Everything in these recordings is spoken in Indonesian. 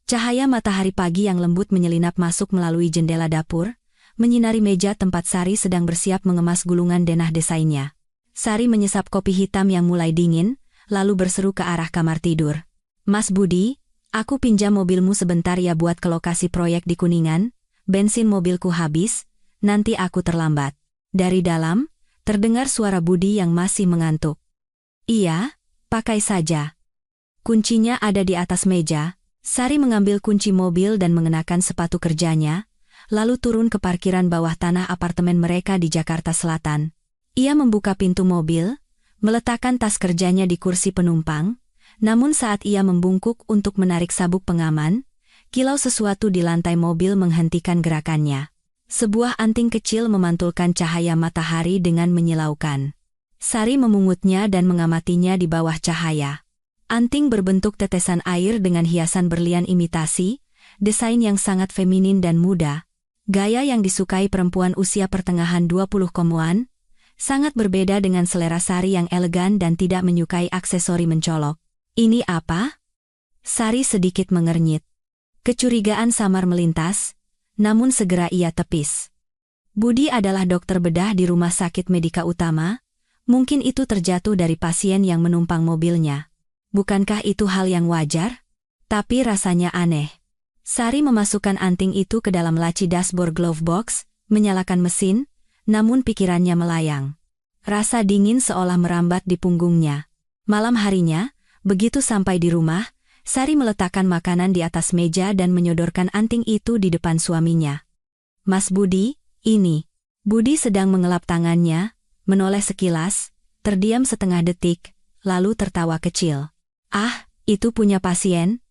Cahaya matahari pagi yang lembut menyelinap masuk melalui jendela dapur, menyinari meja tempat Sari sedang bersiap mengemas gulungan denah desainnya. Sari menyesap kopi hitam yang mulai dingin, lalu berseru ke arah kamar tidur. "Mas Budi, aku pinjam mobilmu sebentar ya buat ke lokasi proyek di Kuningan, bensin mobilku habis, nanti aku terlambat." Dari dalam, terdengar suara Budi yang masih mengantuk. "Iya, pakai saja. Kuncinya ada di atas meja." Sari mengambil kunci mobil dan mengenakan sepatu kerjanya, lalu turun ke parkiran bawah tanah apartemen mereka di Jakarta Selatan. Ia membuka pintu mobil, meletakkan tas kerjanya di kursi penumpang, namun saat ia membungkuk untuk menarik sabuk pengaman, kilau sesuatu di lantai mobil menghentikan gerakannya. Sebuah anting kecil memantulkan cahaya matahari dengan menyilaukan. Sari memungutnya dan mengamatinya di bawah cahaya. Anting berbentuk tetesan air dengan hiasan berlian imitasi, desain yang sangat feminin dan muda. Gaya yang disukai perempuan usia pertengahan 20-an, sangat berbeda dengan selera Sari yang elegan dan tidak menyukai aksesori mencolok. "Ini apa?" Sari sedikit mengernyit. Kecurigaan samar melintas, namun segera ia tepis. Budi adalah dokter bedah di Rumah Sakit Medika Utama, mungkin itu terjatuh dari pasien yang menumpang mobilnya. Bukankah itu hal yang wajar? Tapi rasanya aneh. Sari memasukkan anting itu ke dalam laci dashboard glove box, menyalakan mesin, namun pikirannya melayang. Rasa dingin seolah merambat di punggungnya. Malam harinya, begitu sampai di rumah, Sari meletakkan makanan di atas meja dan menyodorkan anting itu di depan suaminya. "Mas Budi, ini." Budi sedang mengelap tangannya, menoleh sekilas, terdiam setengah detik, lalu tertawa kecil. "Ah, itu punya pasien?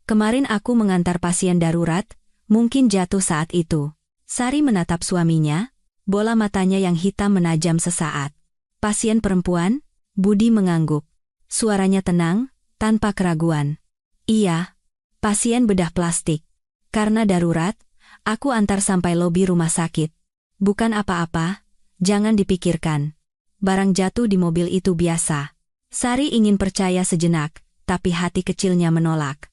Kemarin aku mengantar pasien darurat, mungkin jatuh saat itu." Sari menatap suaminya, bola matanya yang hitam menajam sesaat. "Pasien perempuan?" Budi mengangguk. Suaranya tenang, tanpa keraguan. "Iya, pasien bedah plastik. Karena darurat, aku antar sampai lobi rumah sakit. Bukan apa-apa, jangan dipikirkan. Barang jatuh di mobil itu biasa." Sari ingin percaya sejenak, tapi hati kecilnya menolak.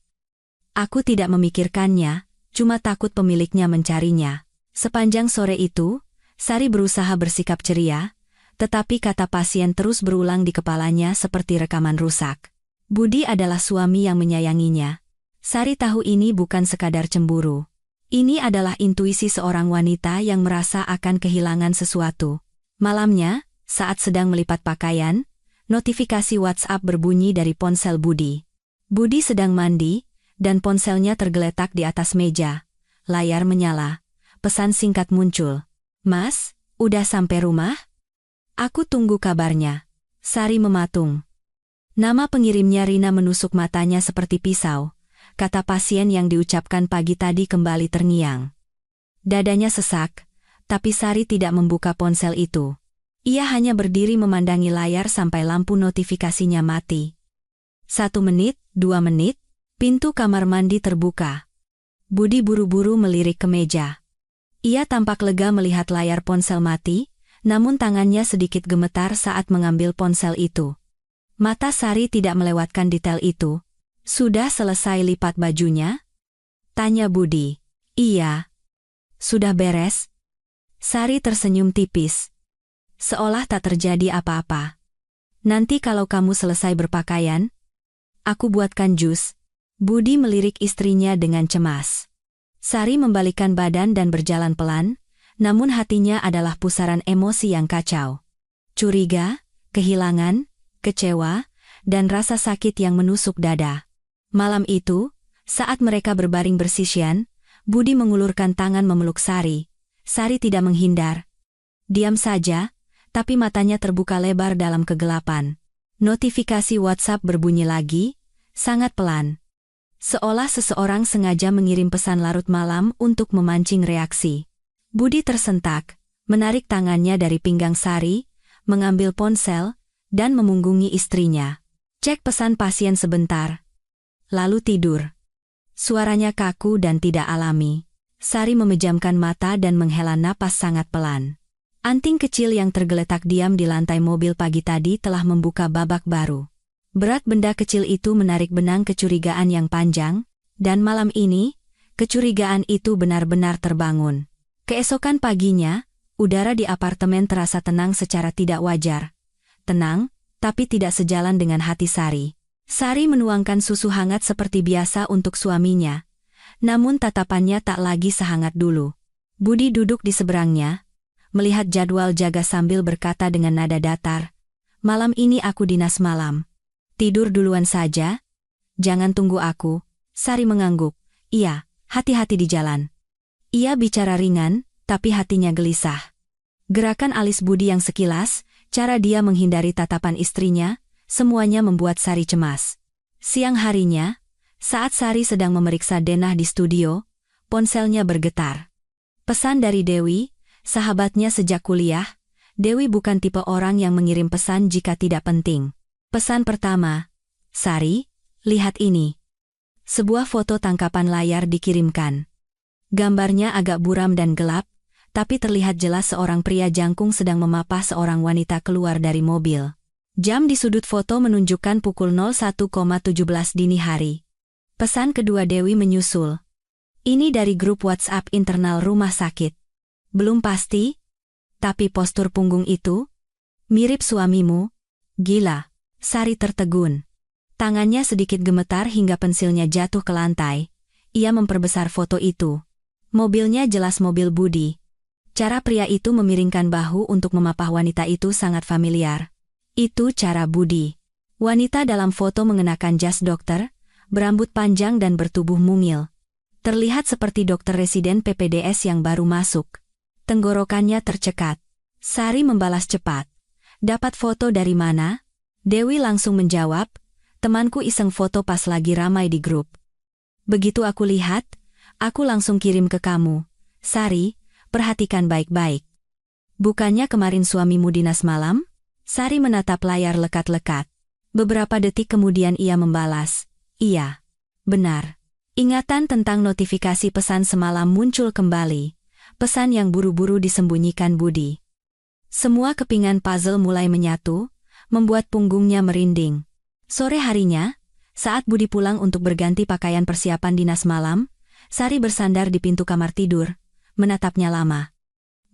"Aku tidak memikirkannya, cuma takut pemiliknya mencarinya." Sepanjang sore itu, Sari berusaha bersikap ceria, tetapi kata pasien terus berulang di kepalanya seperti rekaman rusak. Budi adalah suami yang menyayanginya. Sari tahu ini bukan sekadar cemburu. Ini adalah intuisi seorang wanita yang merasa akan kehilangan sesuatu. Malamnya, saat sedang melipat pakaian, notifikasi WhatsApp berbunyi dari ponsel Budi. Budi sedang mandi, dan ponselnya tergeletak di atas meja. Layar menyala. Pesan singkat muncul. "Mas, udah sampai rumah? Aku tunggu kabarnya." Sari mematung. Nama pengirimnya Rina menusuk matanya seperti pisau. Kata pasien yang diucapkan pagi tadi kembali terngiang. Dadanya sesak, tapi Sari tidak membuka ponsel itu. Ia hanya berdiri memandangi layar sampai lampu notifikasinya mati. 1 menit, 2 menit, pintu kamar mandi terbuka. Budi buru-buru melirik ke meja. Ia tampak lega melihat layar ponsel mati, namun tangannya sedikit gemetar saat mengambil ponsel itu. Mata Sari tidak melewatkan detail itu. "Sudah selesai lipat bajunya?" tanya Budi. "Iya." "Sudah beres?" Sari tersenyum tipis. Seolah tak terjadi apa-apa. "Nanti kalau kamu selesai berpakaian, aku buatkan jus." Budi melirik istrinya dengan cemas. Sari membalikkan badan dan berjalan pelan, namun hatinya adalah pusaran emosi yang kacau. Curiga, kehilangan, kecewa, dan rasa sakit yang menusuk dada. Malam itu, saat mereka berbaring bersisyan, Budi mengulurkan tangan memeluk Sari. Sari tidak menghindar. Diam saja, tapi matanya terbuka lebar dalam kegelapan. Notifikasi WhatsApp berbunyi lagi, sangat pelan. Seolah seseorang sengaja mengirim pesan larut malam untuk memancing reaksi. Budi tersentak, menarik tangannya dari pinggang Sari, mengambil ponsel, dan memunggungi istrinya. Cek pesan pasien sebentar. Lalu tidur. Suaranya kaku dan tidak alami. Sari memejamkan mata dan menghela napas sangat pelan. Anting kecil yang tergeletak diam di lantai mobil pagi tadi telah membuka babak baru. Berat benda kecil itu menarik benang kecurigaan yang panjang, Dan malam ini, kecurigaan itu benar-benar terbangun. Keesokan paginya, udara di apartemen terasa tenang secara tidak wajar. Tenang, tapi tidak sejalan dengan hati Sari. Sari menuangkan susu hangat seperti biasa untuk suaminya. Namun tatapannya tak lagi sehangat dulu. Budi duduk di seberangnya, melihat jadwal jaga sambil berkata dengan nada datar, "Malam ini aku dinas malam. Tidur duluan saja. Jangan tunggu aku." Sari mengangguk. "Iya, hati-hati di jalan." Ia bicara ringan, tapi hatinya gelisah. Gerakan alis Budi yang sekilas, cara dia menghindari tatapan istrinya, semuanya membuat Sari cemas. Siang harinya, saat Sari sedang memeriksa denah di studio, ponselnya bergetar. Pesan dari Dewi, sahabatnya sejak kuliah. Dewi bukan tipe orang yang mengirim pesan jika tidak penting. Pesan pertama, "Sari, lihat ini." Sebuah foto tangkapan layar dikirimkan. Gambarnya agak buram dan gelap, tapi terlihat jelas seorang pria jangkung sedang memapah seorang wanita keluar dari mobil. Jam di sudut foto menunjukkan pukul 01,17 dini hari. Pesan kedua Dewi menyusul. "Ini dari grup WhatsApp internal rumah sakit. Belum pasti, tapi postur punggung itu mirip suamimu." "Gila." Sari tertegun. Tangannya sedikit gemetar hingga pensilnya jatuh ke lantai. Ia memperbesar foto itu. Mobilnya jelas mobil Budi. Cara pria itu memiringkan bahu untuk memapah wanita itu sangat familiar. Itu cara Budi. Wanita dalam foto mengenakan jas dokter, berambut panjang dan bertubuh mungil. Terlihat seperti dokter residen PPDS yang baru masuk. Tenggorokannya tercekat. Sari membalas cepat. "Dapat foto dari mana?" Dewi langsung menjawab, "Temanku iseng foto pas lagi ramai di grup. Begitu aku lihat, aku langsung kirim ke kamu. Sari, perhatikan baik-baik. Bukannya kemarin suamimu dinas malam?" Sari menatap layar lekat-lekat. Beberapa detik kemudian ia membalas, "Iya, benar." Ingatan tentang notifikasi pesan semalam muncul kembali. Pesan yang buru-buru disembunyikan Budi. Semua kepingan puzzle mulai menyatu, membuat punggungnya merinding. Sore harinya, saat Budi pulang untuk berganti pakaian persiapan dinas malam, Sari bersandar di pintu kamar tidur, menatapnya lama.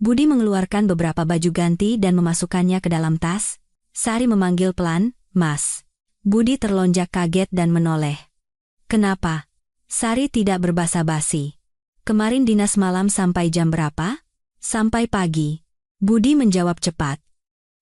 Budi mengeluarkan beberapa baju ganti dan memasukkannya ke dalam tas. Sari memanggil pelan, "Mas." Budi terlonjak kaget dan menoleh. "Kenapa?" Sari tidak berbasa-basi. "Kemarin dinas malam sampai jam berapa?" "Sampai pagi." Budi menjawab cepat.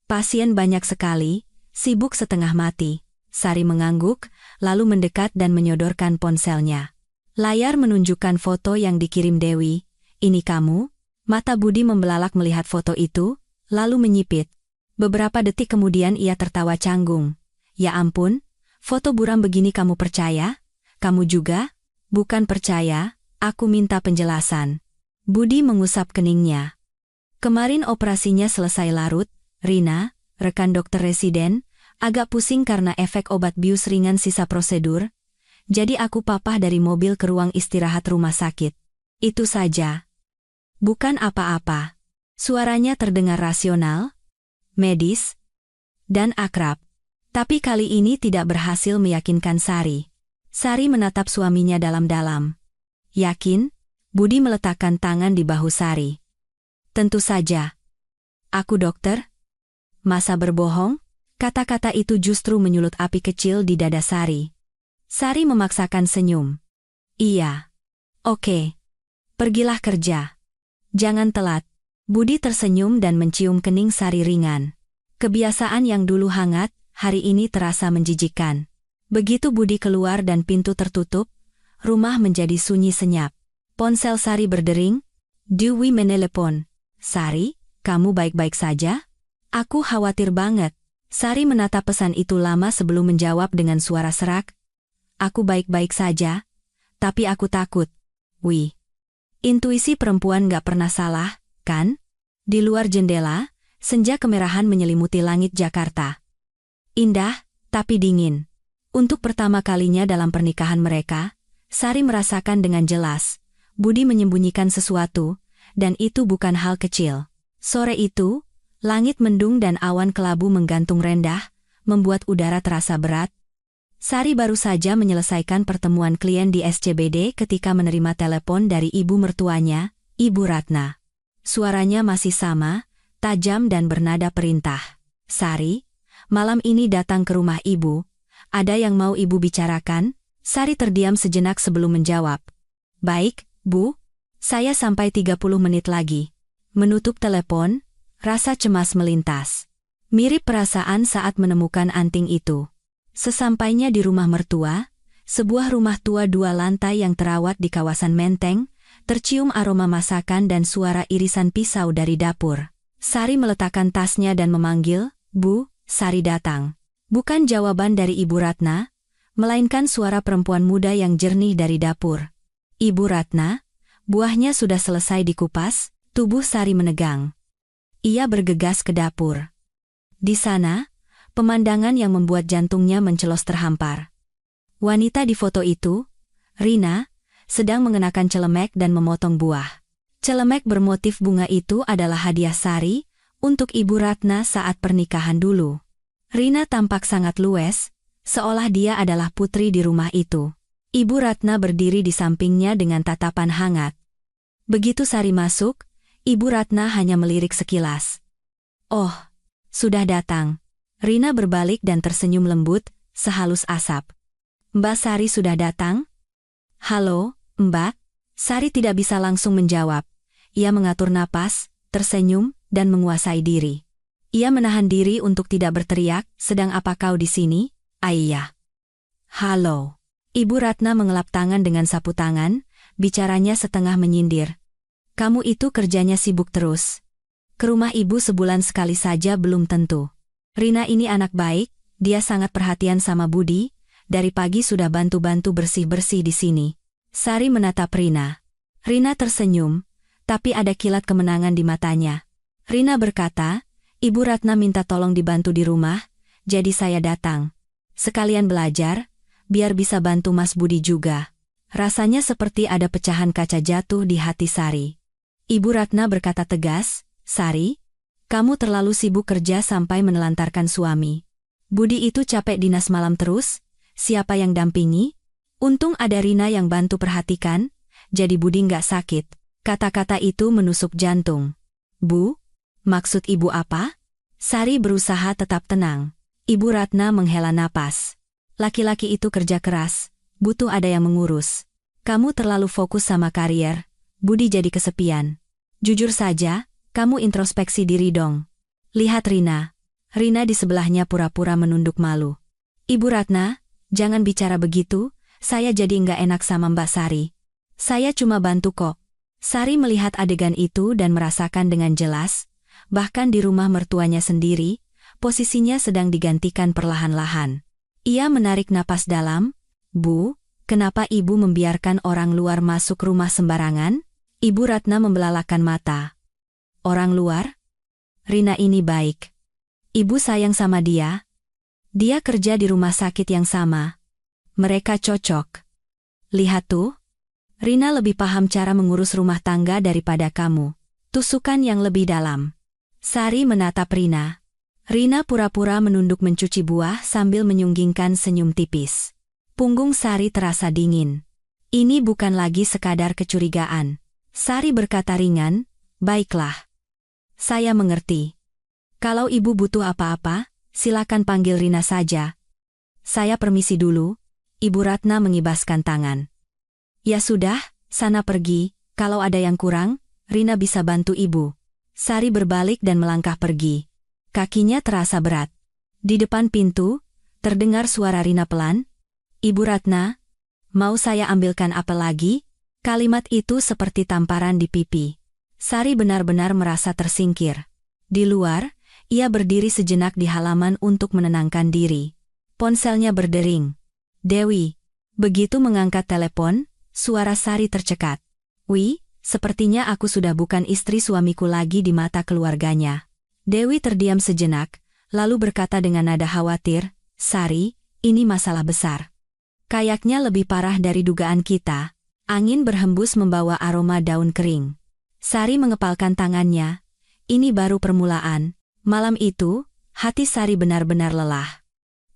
"Pasien banyak sekali, sibuk setengah mati." Sari mengangguk, lalu mendekat dan menyodorkan ponselnya. Layar menunjukkan foto yang dikirim Dewi. "Ini kamu?" Mata Budi membelalak melihat foto itu, lalu menyipit. Beberapa detik kemudian ia tertawa canggung. "Ya ampun, foto buram begini kamu percaya? Kamu juga?" "Bukan percaya, aku minta penjelasan." Budi mengusap keningnya. "Kemarin operasinya selesai larut, Rina, rekan dokter residen, agak pusing karena efek obat bius ringan sisa prosedur. Jadi aku papah dari mobil ke ruang istirahat rumah sakit. Itu saja. Bukan apa-apa." Suaranya terdengar rasional, medis, dan akrab. Tapi kali ini tidak berhasil meyakinkan Sari. Sari menatap suaminya dalam-dalam. "Yakin?" Budi meletakkan tangan di bahu Sari. "Tentu saja." "Aku dokter?" "Masa berbohong?" Kata-kata itu justru menyulut api kecil di dada Sari. Sari memaksakan senyum. "Iya. Oke. Pergilah kerja. Jangan telat." Budi tersenyum dan mencium kening Sari ringan. Kebiasaan yang dulu hangat, hari ini terasa menjijikkan. Begitu Budi keluar dan pintu tertutup, rumah menjadi sunyi senyap. Ponsel Sari berdering. "Dewi menelepon." "Sari, kamu baik-baik saja?" "Aku khawatir banget." Sari menatap pesan itu lama sebelum menjawab dengan suara serak. "Aku baik-baik saja, tapi aku takut." "Wih. Intuisi perempuan gak pernah salah, kan?" Di luar jendela, senja kemerahan menyelimuti langit Jakarta. Indah, tapi dingin. Untuk pertama kalinya dalam pernikahan mereka, Sari merasakan dengan jelas, Budi menyembunyikan sesuatu, dan itu bukan hal kecil. Sore itu, langit mendung dan awan kelabu menggantung rendah, membuat udara terasa berat. Sari baru saja menyelesaikan pertemuan klien di SCBD ketika menerima telepon dari ibu mertuanya, Ibu Ratna. Suaranya masih sama, tajam dan bernada perintah. Sari, malam ini datang ke rumah ibu. Ada yang mau ibu bicarakan? Sari terdiam sejenak sebelum menjawab. Baik, Bu. Saya sampai 30 menit lagi. Menutup telepon, rasa cemas melintas. Mirip perasaan saat menemukan anting itu. Sesampainya di rumah mertua, sebuah rumah tua 2 lantai yang terawat di kawasan Menteng, tercium aroma masakan dan suara irisan pisau dari dapur. Sari meletakkan tasnya dan memanggil, Bu. Sari datang. Bukan jawaban dari Ibu Ratna, melainkan suara perempuan muda yang jernih dari dapur. Ibu Ratna, buahnya sudah selesai dikupas. Tubuh Sari menegang. Ia bergegas ke dapur. Di sana, pemandangan yang membuat jantungnya mencelos terhampar. Wanita di foto itu, Rina, sedang mengenakan celemek dan memotong buah. Celemek bermotif bunga itu adalah hadiah Sari untuk Ibu Ratna saat pernikahan dulu. Rina tampak sangat luwes, seolah dia adalah putri di rumah itu. Ibu Ratna berdiri di sampingnya dengan tatapan hangat. Begitu Sari masuk, Ibu Ratna hanya melirik sekilas. Oh, sudah datang. Rina berbalik dan tersenyum lembut, sehalus asap. Mbak Sari sudah datang? Halo, Mbak. Sari tidak bisa langsung menjawab. Ia mengatur napas, tersenyum, dan menguasai diri. Ia menahan diri untuk tidak berteriak, sedang apa kau di sini, Ayah? Halo. Ibu Ratna mengelap tangan dengan sapu tangan, bicaranya setengah menyindir. Kamu itu kerjanya sibuk terus. Ke rumah ibu sebulan sekali saja belum tentu. Rina ini anak baik, dia sangat perhatian sama Budi, dari pagi sudah bantu-bantu bersih-bersih di sini. Sari menatap Rina. Rina tersenyum, tapi ada kilat kemenangan di matanya. Rina berkata, Ibu Ratna minta tolong dibantu di rumah, jadi saya datang. Sekalian belajar, biar bisa bantu Mas Budi juga. Rasanya seperti ada pecahan kaca jatuh di hati Sari. Ibu Ratna berkata tegas, Sari, kamu terlalu sibuk kerja sampai menelantarkan suami. Budi itu capek dinas malam terus, siapa yang dampingi? Untung ada Rina yang bantu perhatikan, jadi Budi nggak sakit. Kata-kata itu menusuk jantung. Bu, maksud ibu apa? Sari berusaha tetap tenang. Ibu Ratna menghela napas. Laki-laki itu kerja keras, butuh ada yang mengurus. Kamu terlalu fokus sama karier, Budi jadi kesepian. Jujur saja, kamu introspeksi diri dong. Lihat Rina. Rina di sebelahnya pura-pura menunduk malu. Ibu Ratna, jangan bicara begitu, saya jadi nggak enak sama Mbak Sari. Saya cuma bantu kok. Sari melihat adegan itu dan merasakan dengan jelas, bahkan di rumah mertuanya sendiri, posisinya sedang digantikan perlahan-lahan. Ia menarik napas dalam. Bu, kenapa ibu membiarkan orang luar masuk rumah sembarangan? Ibu Ratna membelalakan mata. Orang luar? Rina ini baik. Ibu sayang sama dia. Dia kerja di rumah sakit yang sama. Mereka cocok. Lihat tuh. Rina lebih paham cara mengurus rumah tangga daripada kamu. Tusukan yang lebih dalam. Sari menatap Rina. Rina pura-pura menunduk mencuci buah sambil menyunggingkan senyum tipis. Punggung Sari terasa dingin. Ini bukan lagi sekadar kecurigaan. Sari berkata ringan, baiklah. Saya mengerti. Kalau ibu butuh apa-apa, silakan panggil Rina saja. Saya permisi dulu. Ibu Ratna mengibaskan tangan. Ya sudah, sana pergi, kalau ada yang kurang, Rina bisa bantu ibu. Sari berbalik dan melangkah pergi. Kakinya terasa berat. Di depan pintu, terdengar suara Rina pelan. Ibu Ratna, mau saya ambilkan apel lagi? Kalimat itu seperti tamparan di pipi. Sari benar-benar merasa tersingkir. Di luar, ia berdiri sejenak di halaman untuk menenangkan diri. Ponselnya berdering. Dewi. Begitu mengangkat telepon, suara Sari tercekat. Wi, sepertinya aku sudah bukan istri suamiku lagi di mata keluarganya. Dewi terdiam sejenak, lalu berkata dengan nada khawatir, Sari, ini masalah besar. Kayaknya lebih parah dari dugaan kita. Angin berhembus membawa aroma daun kering. Sari mengepalkan tangannya. Ini baru permulaan. Malam itu, hati Sari benar-benar lelah.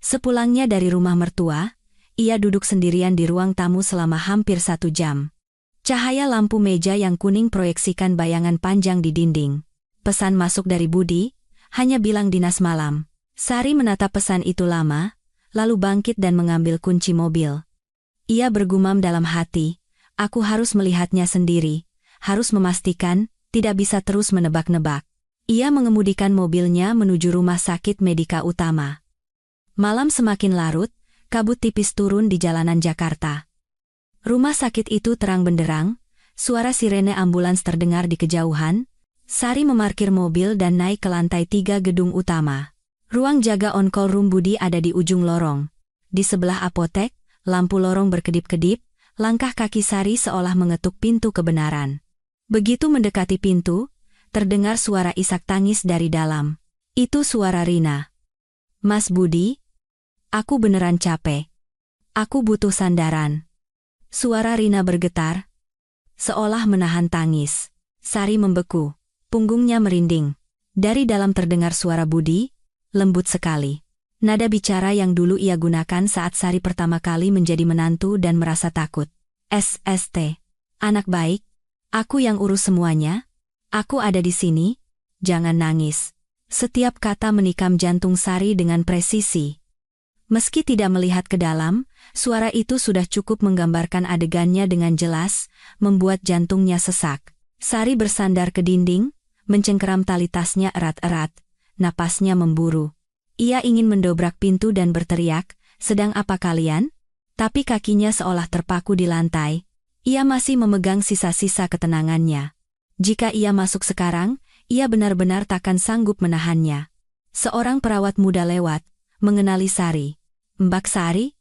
Sepulangnya dari rumah mertua, ia duduk sendirian di ruang tamu selama hampir 1 jam. Cahaya lampu meja yang kuning proyeksikan bayangan panjang di dinding. Pesan masuk dari Budi, hanya bilang dinas malam. Sari menatap pesan itu lama, lalu bangkit dan mengambil kunci mobil. Ia bergumam dalam hati, aku harus melihatnya sendiri, harus memastikan, tidak bisa terus menebak-nebak. Ia mengemudikan mobilnya menuju rumah sakit Medika Utama. Malam semakin larut, kabut tipis turun di jalanan Jakarta. Rumah sakit itu terang benderang, suara sirene ambulans terdengar di kejauhan. Sari memarkir mobil dan naik ke lantai 3 gedung utama. Ruang jaga on-call room Budi ada di ujung lorong. Di sebelah apotek, lampu lorong berkedip-kedip, langkah kaki Sari seolah mengetuk pintu kebenaran. Begitu mendekati pintu, terdengar suara isak tangis dari dalam. Itu suara Rina. Mas Budi? Aku beneran capek. Aku butuh sandaran. Suara Rina bergetar, seolah menahan tangis. Sari membeku, punggungnya merinding. Dari dalam terdengar suara Budi, lembut sekali. Nada bicara yang dulu ia gunakan saat Sari pertama kali menjadi menantu dan merasa takut. SST. Anak baik, aku yang urus semuanya. Aku ada di sini, jangan nangis. Setiap kata menikam jantung Sari dengan presisi. Meski tidak melihat ke dalam, suara itu sudah cukup menggambarkan adegannya dengan jelas, membuat jantungnya sesak. Sari bersandar ke dinding, mencengkeram tali tasnya erat-erat, napasnya memburu. Ia ingin mendobrak pintu dan berteriak, sedang apa kalian? Tapi kakinya seolah terpaku di lantai. Ia masih memegang sisa-sisa ketenangannya. Jika ia masuk sekarang, ia benar-benar takkan sanggup menahannya. Seorang perawat muda lewat, mengenali Sari. Mbak Sari?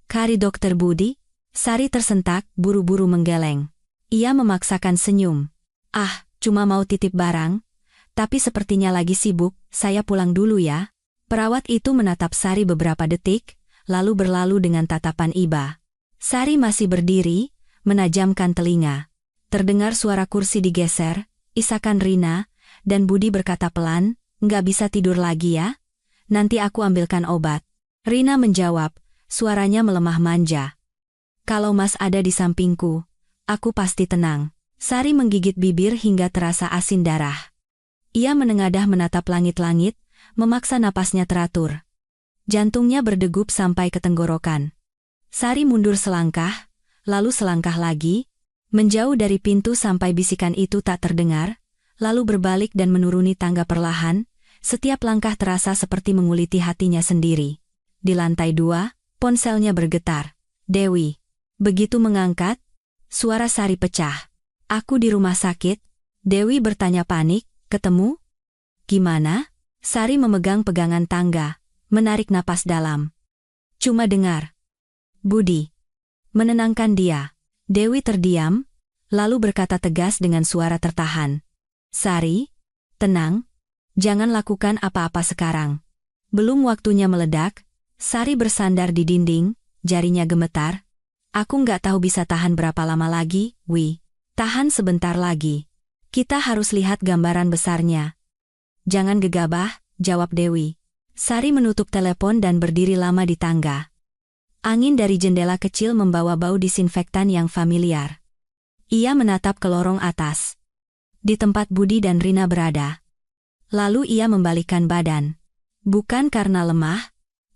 Kari Dokter Budi? Sari tersentak, buru-buru menggeleng. Ia memaksakan senyum. Ah, cuma mau titip barang. Tapi sepertinya lagi sibuk, saya pulang dulu ya. Perawat itu menatap Sari beberapa detik, lalu berlalu dengan tatapan iba. Sari masih berdiri, menajamkan telinga. Terdengar suara kursi digeser, isakan Rina, dan Budi berkata pelan, nggak bisa tidur lagi ya? Nanti aku ambilkan obat. Rina menjawab, suaranya melemah manja. Kalau Mas ada di sampingku, aku pasti tenang. Sari menggigit bibir hingga terasa asin darah. Ia menengadah menatap langit-langit, memaksa napasnya teratur. Jantungnya berdegup sampai ke tenggorokan. Sari mundur selangkah, lalu selangkah lagi, menjauh dari pintu sampai bisikan itu tak terdengar, lalu berbalik dan menuruni tangga perlahan. Setiap langkah terasa seperti menguliti hatinya sendiri. Di lantai 2, ponselnya bergetar. Dewi. Begitu mengangkat, suara Sari pecah. Aku di rumah sakit. Dewi bertanya panik, ketemu? Gimana? Sari memegang pegangan tangga, menarik napas dalam. Cuma dengar. Budi. Menenangkan dia. Dewi terdiam, lalu berkata tegas dengan suara tertahan. Sari, tenang. Jangan lakukan apa-apa sekarang. Belum waktunya meledak. Sari bersandar di dinding, jarinya gemetar. Aku nggak tahu bisa tahan berapa lama lagi, Wi. Tahan sebentar lagi. Kita harus lihat gambaran besarnya. Jangan gegabah, jawab Dewi. Sari menutup telepon dan berdiri lama di tangga. Angin dari jendela kecil membawa bau disinfektan yang familiar. Ia menatap ke lorong atas. Di tempat Budi dan Rina berada. Lalu ia membalikkan badan. Bukan karena lemah,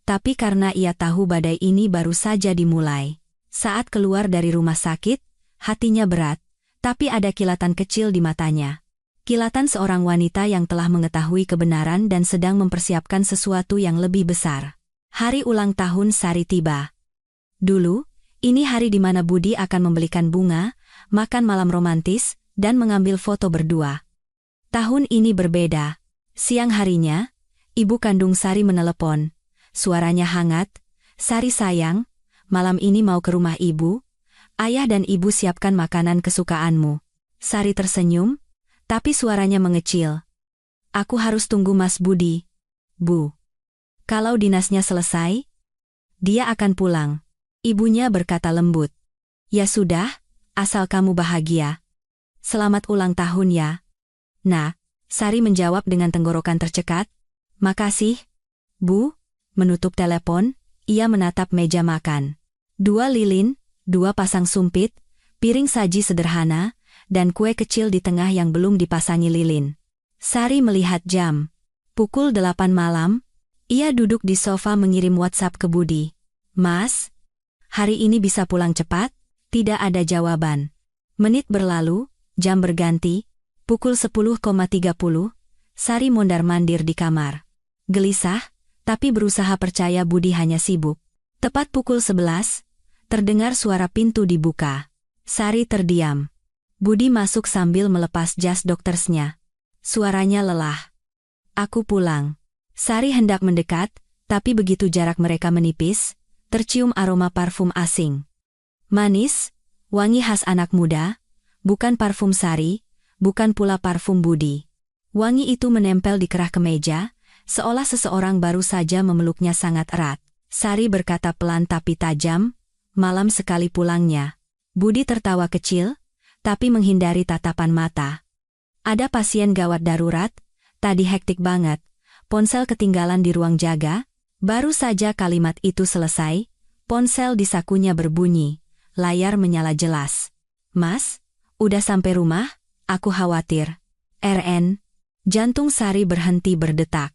tapi karena ia tahu badai ini baru saja dimulai. Saat keluar dari rumah sakit, hatinya berat, tapi ada kilatan kecil di matanya. Kilatan seorang wanita yang telah mengetahui kebenaran dan sedang mempersiapkan sesuatu yang lebih besar. Hari ulang tahun Sari tiba. Dulu, ini hari di mana Budi akan membelikan bunga, makan malam romantis, dan mengambil foto berdua. Tahun ini berbeda. Siang harinya, ibu kandung Sari menelepon. Suaranya hangat, Sari sayang, malam ini mau ke rumah ibu? Ayah dan ibu siapkan makanan kesukaanmu. Sari tersenyum, tapi suaranya mengecil. Aku harus tunggu Mas Budi. Bu. Kalau dinasnya selesai, dia akan pulang. Ibunya berkata lembut. Ya sudah, asal kamu bahagia. Selamat ulang tahun ya. Nah, Sari menjawab dengan tenggorokan tercekat. Makasih, Bu. Menutup telepon, ia menatap meja makan. 2 lilin, 2 pasang sumpit, piring saji sederhana, dan kue kecil di tengah yang belum dipasangi lilin. Sari melihat jam. Pukul 8 malam, ia duduk di sofa mengirim WhatsApp ke Budi. "Mas, hari ini bisa pulang cepat?" Tidak ada jawaban. Menit berlalu, jam berganti, pukul 10.30, Sari mondar-mandir di kamar. Gelisah, tapi berusaha percaya Budi hanya sibuk. Tepat pukul 11, terdengar suara pintu dibuka. Sari terdiam. Budi masuk sambil melepas jas doktersnya. Suaranya lelah. "Aku pulang." Sari hendak mendekat, tapi begitu jarak mereka menipis, tercium aroma parfum asing. Manis, wangi khas anak muda, bukan parfum Sari, bukan pula parfum Budi. Wangi itu menempel di kerah kemeja, seolah seseorang baru saja memeluknya sangat erat. Sari berkata pelan tapi tajam, "Malam sekali pulangnya." Budi tertawa kecil, tapi menghindari tatapan mata. "Ada pasien gawat darurat, tadi hektik banget, ponsel ketinggalan di ruang jaga." Baru saja kalimat itu selesai, ponsel di sakunya berbunyi. Layar menyala jelas. "Mas, udah sampai rumah? Aku khawatir." "RN." Jantung Sari berhenti berdetak.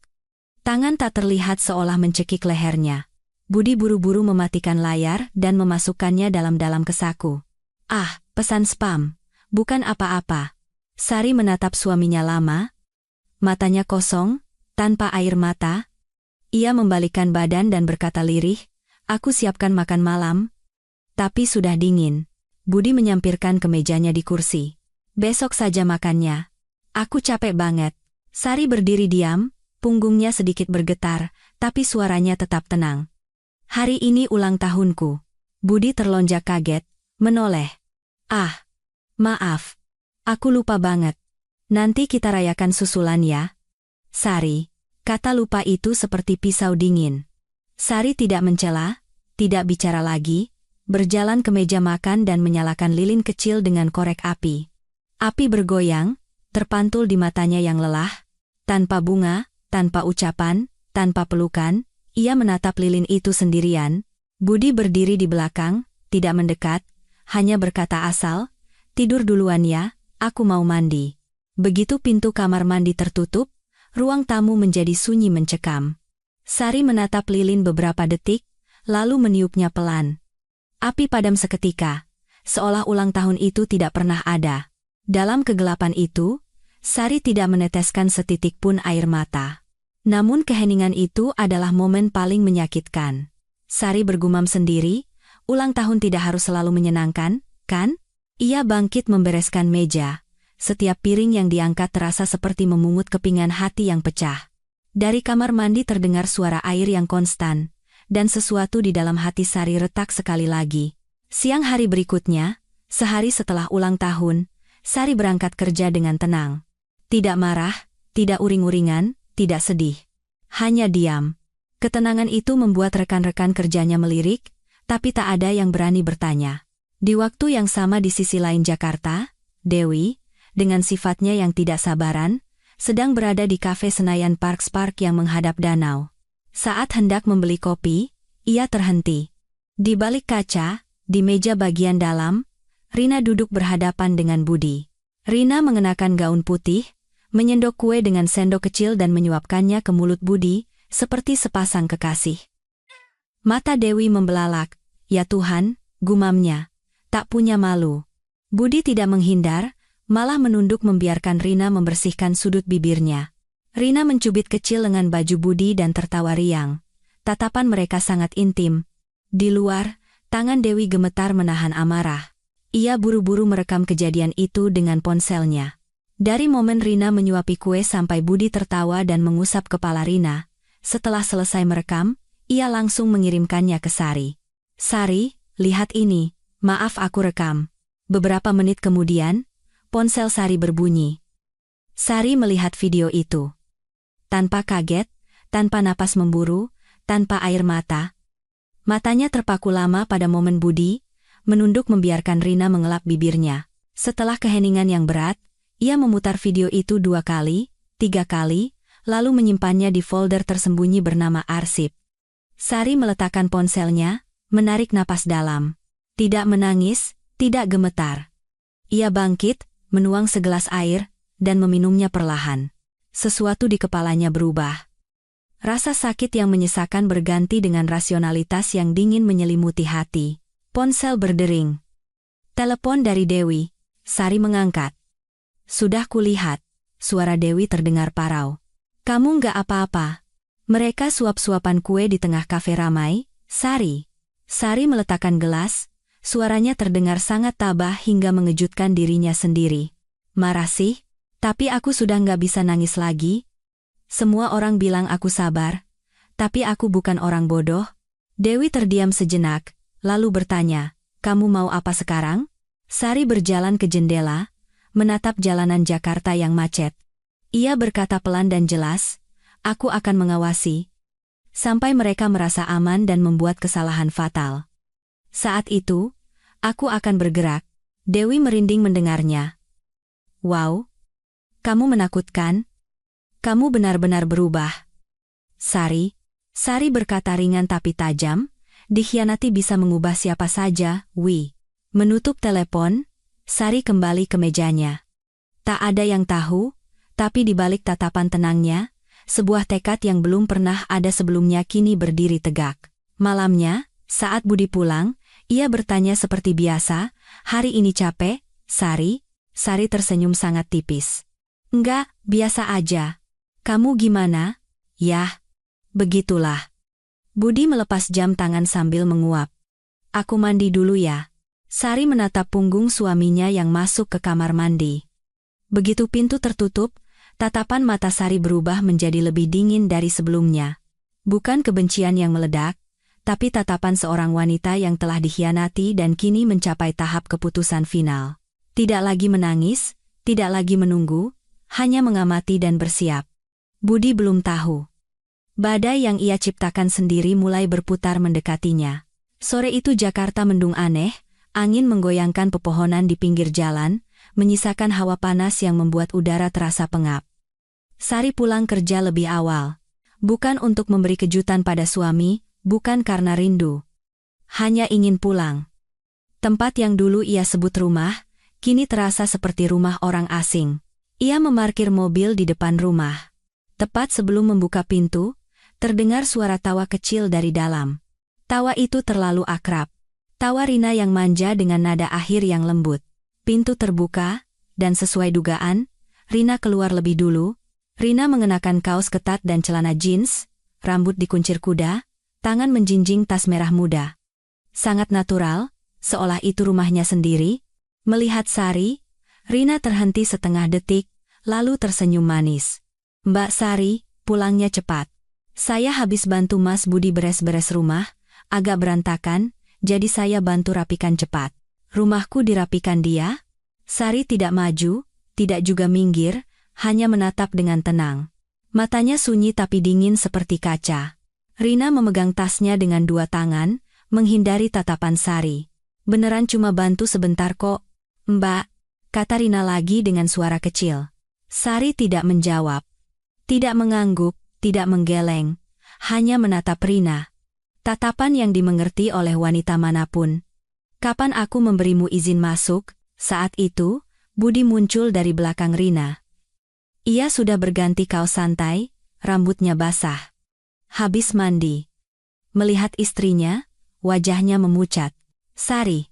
Tangan tak terlihat seolah mencekik lehernya. Budi buru-buru mematikan layar dan memasukkannya dalam-dalam ke saku. "Ah, pesan spam. Bukan apa-apa." Sari menatap suaminya lama. Matanya kosong, tanpa air mata. Ia membalikkan badan dan berkata lirih, "Aku siapkan makan malam." Tapi sudah dingin. Budi menyampirkan kemejanya di kursi. "Besok saja makannya. Aku capek banget." Sari berdiri diam, punggungnya sedikit bergetar, tapi suaranya tetap tenang. "Hari ini ulang tahunku." Budi terlonjak kaget, menoleh. "Ah, maaf. Aku lupa banget. Nanti kita rayakan susulan ya." "Sari." Kata lupa itu seperti pisau dingin. Sari tidak mencela, tidak bicara lagi, berjalan ke meja makan dan menyalakan lilin kecil dengan korek api. Api bergoyang, terpantul di matanya yang lelah. Tanpa bunga, tanpa ucapan, tanpa pelukan, ia menatap lilin itu sendirian. Budi berdiri di belakang, tidak mendekat, hanya berkata asal, "Tidur duluan ya, aku mau mandi." Begitu pintu kamar mandi tertutup, ruang tamu menjadi sunyi mencekam. Sari menatap lilin beberapa detik, lalu meniupnya pelan. Api padam seketika, seolah ulang tahun itu tidak pernah ada. Dalam kegelapan itu, Sari tidak meneteskan setitik pun air mata. Namun keheningan itu adalah momen paling menyakitkan. Sari bergumam sendiri, ulang tahun tidak harus selalu menyenangkan, kan? Ia bangkit membereskan meja. Setiap piring yang diangkat terasa seperti memungut kepingan hati yang pecah. Dari kamar mandi terdengar suara air yang konstan, dan sesuatu di dalam hati Sari retak sekali lagi. Siang hari berikutnya, sehari setelah ulang tahun, Sari berangkat kerja dengan tenang. Tidak marah, tidak uring-uringan, tidak sedih. Hanya diam. Ketenangan itu membuat rekan-rekan kerjanya melirik, tapi tak ada yang berani bertanya. Di waktu yang sama di sisi lain Jakarta, Dewi, dengan sifatnya yang tidak sabaran, sedang berada di kafe Senayan Park yang menghadap danau. Saat hendak membeli kopi, ia terhenti. Di balik kaca, di meja bagian dalam, Rina duduk berhadapan dengan Budi. Rina mengenakan gaun putih, menyendok kue dengan sendok kecil dan menyuapkannya ke mulut Budi, seperti sepasang kekasih. Mata Dewi membelalak. "Ya Tuhan," gumamnya, "tak punya malu." Budi tidak menghindar, malah menunduk membiarkan Rina membersihkan sudut bibirnya. Rina mencubit kecil lengan baju Budi dan tertawa riang. Tatapan mereka sangat intim. Di luar, tangan Dewi gemetar menahan amarah. Ia buru-buru merekam kejadian itu dengan ponselnya. Dari momen Rina menyuapi kue sampai Budi tertawa dan mengusap kepala Rina, setelah selesai merekam, ia langsung mengirimkannya ke Sari. "Sari, lihat ini, maaf aku rekam." Beberapa menit kemudian, ponsel Sari berbunyi. Sari melihat video itu. Tanpa kaget, tanpa napas memburu, tanpa air mata. Matanya terpaku lama pada momen Budi, menunduk membiarkan Rina mengelap bibirnya. Setelah keheningan yang berat, ia memutar video itu 2 kali, 3 kali, lalu menyimpannya di folder tersembunyi bernama arsip. Sari meletakkan ponselnya, menarik napas dalam. Tidak menangis, tidak gemetar. Ia bangkit, menuang segelas air, dan meminumnya perlahan. Sesuatu di kepalanya berubah. Rasa sakit yang menyesakan berganti dengan rasionalitas yang dingin menyelimuti hati. Ponsel berdering. Telepon dari Dewi. Sari mengangkat. Sudah kulihat. Suara Dewi terdengar parau. Kamu nggak apa-apa. Mereka suap-suapan kue di tengah kafe ramai. Sari. Sari meletakkan gelas. Suaranya terdengar sangat tabah hingga mengejutkan dirinya sendiri. Marah sih, tapi aku sudah nggak bisa nangis lagi. Semua orang bilang aku sabar, tapi aku bukan orang bodoh. Dewi terdiam sejenak, lalu bertanya, kamu mau apa sekarang? Sari berjalan ke jendela, menatap jalanan Jakarta yang macet. Ia berkata pelan dan jelas, aku akan mengawasi, sampai mereka merasa aman dan membuat kesalahan fatal. Saat itu, aku akan bergerak. Dewi merinding mendengarnya. Wow, kamu menakutkan. Kamu benar-benar berubah. Sari berkata ringan tapi tajam, dikhianati bisa mengubah siapa saja, Wi. Menutup telepon, Sari kembali ke mejanya. Tak ada yang tahu, tapi di balik tatapan tenangnya, sebuah tekad yang belum pernah ada sebelumnya kini berdiri tegak. Malamnya, saat Budi pulang, ia bertanya seperti biasa, hari ini capek, Sari? Sari tersenyum sangat tipis. Enggak, biasa aja. Kamu gimana? Yah, begitulah. Budi melepas jam tangan sambil menguap. Aku mandi dulu ya. Sari menatap punggung suaminya yang masuk ke kamar mandi. Begitu pintu tertutup, tatapan mata Sari berubah menjadi lebih dingin dari sebelumnya. Bukan kebencian yang meledak, tapi tatapan seorang wanita yang telah dikhianati dan kini mencapai tahap keputusan final. Tidak lagi menangis, tidak lagi menunggu, hanya mengamati dan bersiap. Budi belum tahu. Badai yang ia ciptakan sendiri mulai berputar mendekatinya. Sore itu Jakarta mendung aneh, angin menggoyangkan pepohonan di pinggir jalan, menyisakan hawa panas yang membuat udara terasa pengap. Sari pulang kerja lebih awal. Bukan untuk memberi kejutan pada suami, bukan karena rindu. Hanya ingin pulang. Tempat yang dulu ia sebut rumah, kini terasa seperti rumah orang asing. Ia memarkir mobil di depan rumah. Tepat sebelum membuka pintu, terdengar suara tawa kecil dari dalam. Tawa itu terlalu akrab. Tawa Rina yang manja dengan nada akhir yang lembut. Pintu terbuka, dan sesuai dugaan, Rina keluar lebih dulu. Rina mengenakan kaos ketat dan celana jeans, rambut dikuncir kuda, tangan menjinjing tas merah muda. Sangat natural, seolah itu rumahnya sendiri. Melihat Sari, Rina terhenti setengah detik, lalu tersenyum manis. Mbak Sari, pulangnya cepat. Saya habis bantu Mas Budi beres-beres rumah, agak berantakan, jadi saya bantu rapikan cepat. Rumahku dirapikan dia? Sari tidak maju, tidak juga minggir, hanya menatap dengan tenang. Matanya sunyi tapi dingin seperti kaca. Rina memegang tasnya dengan dua tangan, menghindari tatapan Sari. Beneran cuma bantu sebentar kok, Mbak, kata Rina lagi dengan suara kecil. Sari tidak menjawab. Tidak mengangguk, tidak menggeleng, hanya menatap Rina. Tatapan yang dimengerti oleh wanita manapun. Kapan aku memberimu izin masuk? Saat itu, Budi muncul dari belakang Rina. Ia sudah berganti kaos santai, rambutnya basah. Habis mandi. Melihat istrinya, wajahnya memucat. Sari,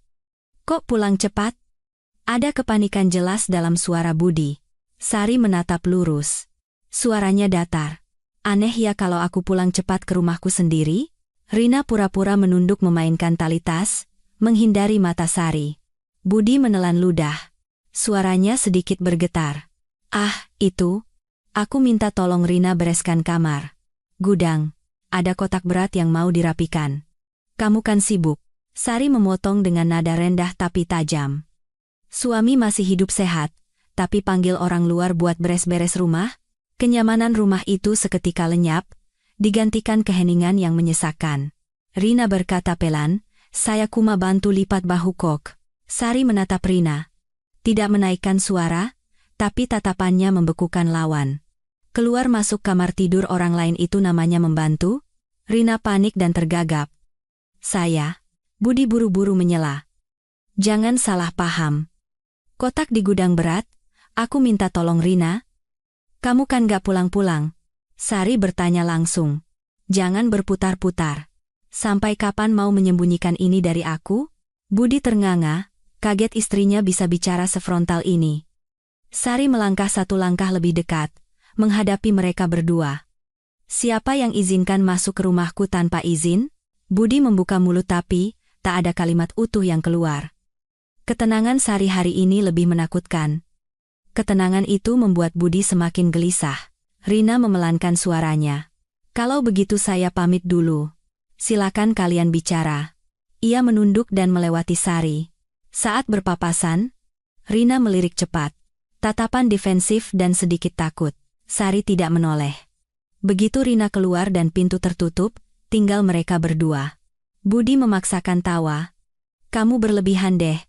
kok pulang cepat? Ada kepanikan jelas dalam suara Budi. Sari menatap lurus. Suaranya datar. Aneh ya kalau aku pulang cepat ke rumahku sendiri? Rina pura-pura menunduk memainkan tali tas, menghindari mata Sari. Budi menelan ludah. Suaranya sedikit bergetar. Ah, itu. Aku minta tolong Rina bereskan kamar. Gudang. Ada kotak berat yang mau dirapikan. Kamu kan sibuk. Sari memotong dengan nada rendah tapi tajam. Suami masih hidup sehat, tapi panggil orang luar buat beres-beres rumah? Kenyamanan rumah itu seketika lenyap, digantikan keheningan yang menyesakkan. Rina berkata pelan, saya cuma bantu lipat bahu kok. Sari menatap Rina. Tidak menaikkan suara, tapi tatapannya membekukan lawan. Keluar masuk kamar tidur orang lain itu namanya membantu? Rina panik dan tergagap. Saya, Budi buru-buru menyela. Jangan salah paham. Kotak di gudang berat, aku minta tolong Rina. Kamu kan gak pulang-pulang? Sari bertanya langsung. Jangan berputar-putar. Sampai kapan mau menyembunyikan ini dari aku? Budi ternganga, kaget istrinya bisa bicara sefrontal ini. Sari melangkah satu langkah lebih dekat, menghadapi mereka berdua. Siapa yang izinkan masuk ke rumahku tanpa izin? Budi membuka mulut tapi tak ada kalimat utuh yang keluar. Ketenangan Sari hari ini lebih menakutkan. Ketenangan itu membuat Budi semakin gelisah. Rina memelankan suaranya. Kalau begitu saya pamit dulu. Silakan kalian bicara. Ia menunduk dan melewati Sari. Saat berpapasan, Rina melirik cepat. Tatapan defensif dan sedikit takut. Sari tidak menoleh. Begitu Rina keluar dan pintu tertutup, tinggal mereka berdua. Budi memaksakan tawa. Kamu berlebihan deh.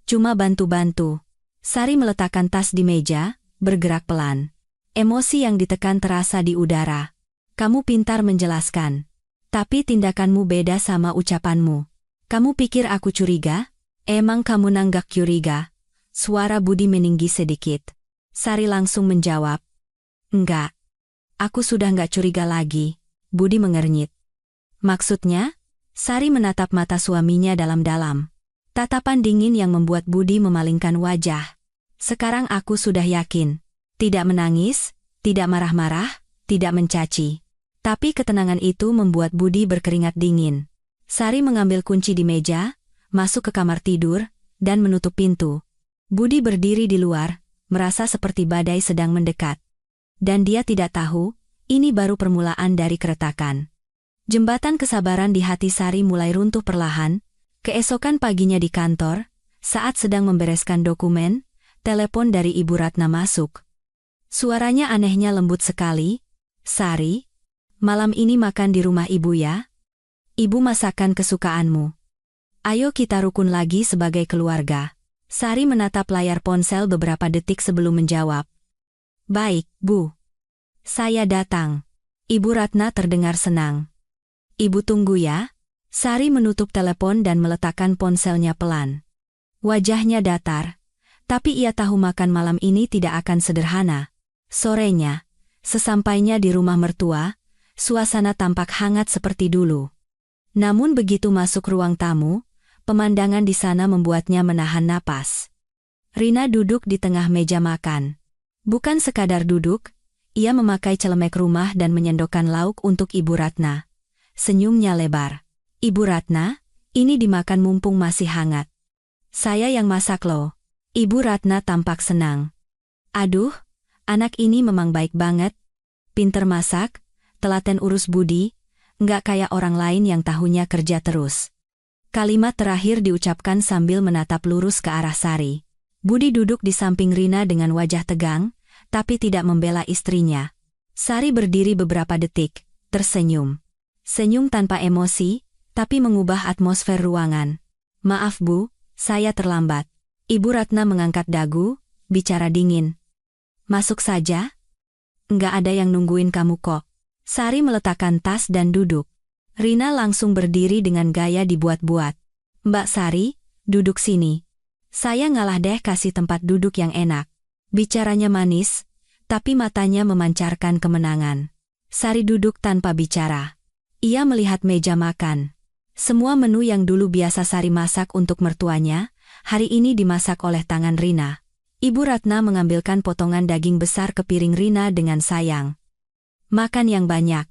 Cuma bantu-bantu. Sari meletakkan tas di meja, bergerak pelan. Emosi yang ditekan terasa di udara. Kamu pintar menjelaskan. Tapi tindakanmu beda sama ucapanmu. Kamu pikir aku curiga? Emang kamu nanggak curiga? Suara Budi meninggi sedikit. Sari langsung menjawab. Enggak. Aku sudah enggak curiga lagi. Budi mengernyit. Maksudnya? Sari menatap mata suaminya dalam-dalam. Tatapan dingin yang membuat Budi memalingkan wajah. Sekarang aku sudah yakin. Tidak menangis, tidak marah-marah, tidak mencaci. Tapi ketenangan itu membuat Budi berkeringat dingin. Sari mengambil kunci di meja, masuk ke kamar tidur, dan menutup pintu. Budi berdiri di luar, merasa seperti badai sedang mendekat. Dan dia tidak tahu, ini baru permulaan dari keretakan. Jembatan kesabaran di hati Sari mulai runtuh perlahan. Keesokan paginya di kantor, saat sedang membereskan dokumen, telepon dari Ibu Ratna masuk. Suaranya anehnya lembut sekali. Sari, malam ini makan di rumah ibu ya? Ibu masakan kesukaanmu. Ayo kita rukun lagi sebagai keluarga. Sari menatap layar ponsel beberapa detik sebelum menjawab. Baik, Bu. Saya datang. Ibu Ratna terdengar senang. Ibu tunggu ya. Sari menutup telepon dan meletakkan ponselnya pelan. Wajahnya datar, tapi ia tahu makan malam ini tidak akan sederhana. Sorenya, sesampainya di rumah mertua, suasana tampak hangat seperti dulu. Namun begitu masuk ruang tamu, pemandangan di sana membuatnya menahan napas. Rina duduk di tengah meja makan. Bukan sekadar duduk, ia memakai celemek rumah dan menyendokkan lauk untuk Ibu Ratna. Senyumnya lebar. Ibu Ratna, ini dimakan mumpung masih hangat. Saya yang masak loh. Ibu Ratna tampak senang. Aduh, anak ini memang baik banget. Pinter masak, telaten urus budi, nggak kayak orang lain yang tahunya kerja terus. Kalimat terakhir diucapkan sambil menatap lurus ke arah Sari. Budi duduk di samping Rina dengan wajah tegang, tapi tidak membela istrinya. Sari berdiri beberapa detik, tersenyum. Senyum tanpa emosi, tapi mengubah atmosfer ruangan. Maaf Bu, saya terlambat. Ibu Ratna mengangkat dagu, bicara dingin. Masuk saja? Enggak ada yang nungguin kamu kok. Sari meletakkan tas dan duduk. Rina langsung berdiri dengan gaya dibuat-buat. Mbak Sari, duduk sini. Saya ngalah deh kasih tempat duduk yang enak. Bicaranya manis, tapi matanya memancarkan kemenangan. Sari duduk tanpa bicara. Ia melihat meja makan. Semua menu yang dulu biasa Sari masak untuk mertuanya, hari ini dimasak oleh tangan Rina. Ibu Ratna mengambilkan potongan daging besar ke piring Rina dengan sayang. Makan yang banyak.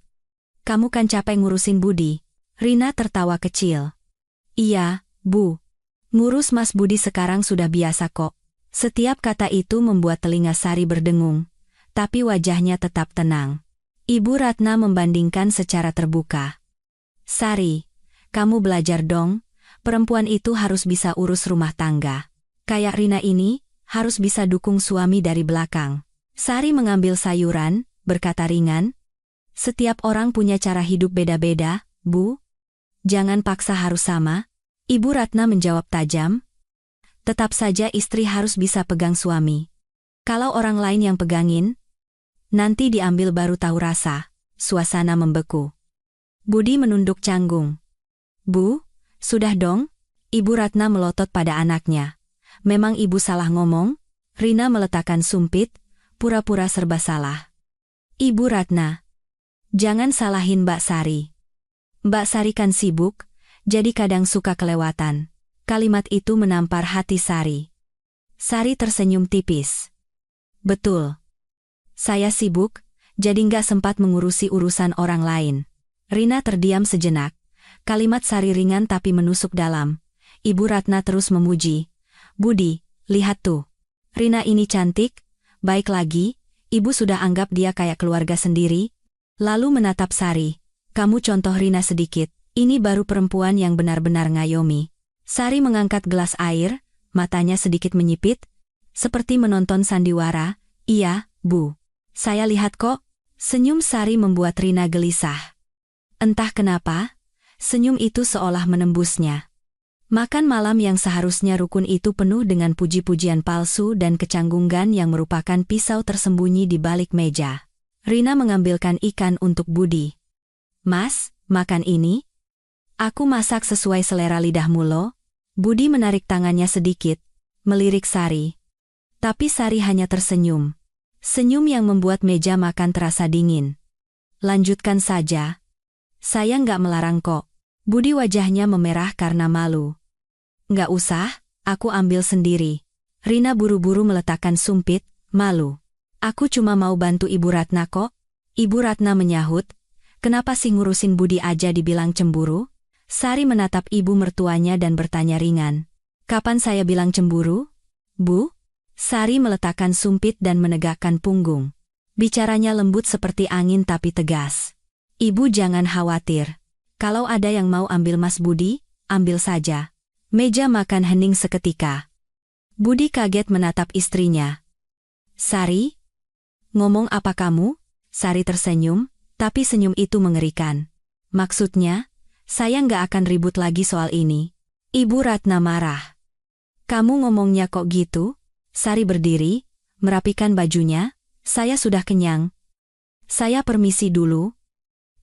Kamu kan capek ngurusin Budi. Rina tertawa kecil. Iya, Bu. Ngurus Mas Budi sekarang sudah biasa kok. Setiap kata itu membuat telinga Sari berdengung, tapi wajahnya tetap tenang. Ibu Ratna membandingkan secara terbuka. Sari, kamu belajar dong, perempuan itu harus bisa urus rumah tangga. Kayak Rina ini, harus bisa dukung suami dari belakang. Sari mengambil sayuran, berkata ringan. Setiap orang punya cara hidup beda-beda, Bu. Jangan paksa harus sama. Ibu Ratna menjawab tajam. Tetap saja istri harus bisa pegang suami. Kalau orang lain yang pegangin, nanti diambil baru tahu rasa. Suasana membeku. Budi menunduk canggung. Bu, sudah dong? Ibu Ratna melotot pada anaknya. Memang ibu salah ngomong? Rina meletakkan sumpit, pura-pura serba salah. Ibu Ratna, jangan salahin Mbak Sari. Mbak Sari kan sibuk, jadi kadang suka kelewatan. Kalimat itu menampar hati Sari. Sari tersenyum tipis. Betul. Saya sibuk, jadi nggak sempat mengurusi urusan orang lain. Rina terdiam sejenak. Kalimat Sari ringan tapi menusuk dalam. Ibu Ratna terus memuji. Budi, lihat tuh. Rina ini cantik, baik lagi, ibu sudah anggap dia kayak keluarga sendiri. Lalu menatap Sari. Kamu contoh Rina sedikit, ini baru perempuan yang benar-benar ngayomi. Sari mengangkat gelas air, matanya sedikit menyipit, seperti menonton sandiwara. Iya, Bu. Saya lihat kok. Senyum Sari membuat Rina gelisah. Entah kenapa, senyum itu seolah menembusnya. Makan malam yang seharusnya rukun itu penuh dengan puji-pujian palsu dan kecanggungan yang merupakan pisau tersembunyi di balik meja. Rina mengambilkan ikan untuk Budi. Mas, makan ini? Aku masak sesuai selera lidahmu loh. Budi menarik tangannya sedikit, melirik Sari. Tapi Sari hanya tersenyum. Senyum yang membuat meja makan terasa dingin. Lanjutkan saja. Saya nggak melarang kok. Budi wajahnya memerah karena malu. Nggak usah, aku ambil sendiri. Rina buru-buru meletakkan sumpit, malu. Aku cuma mau bantu Ibu Ratna kok. Ibu Ratna menyahut, kenapa sih ngurusin Budi aja dibilang cemburu? Sari menatap ibu mertuanya dan bertanya ringan. Kapan saya bilang cemburu? Bu? Sari meletakkan sumpit dan menegakkan punggung. Bicaranya lembut seperti angin tapi tegas. Ibu jangan khawatir. Kalau ada yang mau ambil Mas Budi, ambil saja. Meja makan hening seketika. Budi kaget menatap istrinya. Sari? Ngomong apa kamu? Sari tersenyum, tapi senyum itu mengerikan. Maksudnya, saya nggak akan ribut lagi soal ini. Ibu Ratna marah. Kamu ngomongnya kok gitu? Sari berdiri, merapikan bajunya. Saya sudah kenyang. Saya permisi dulu.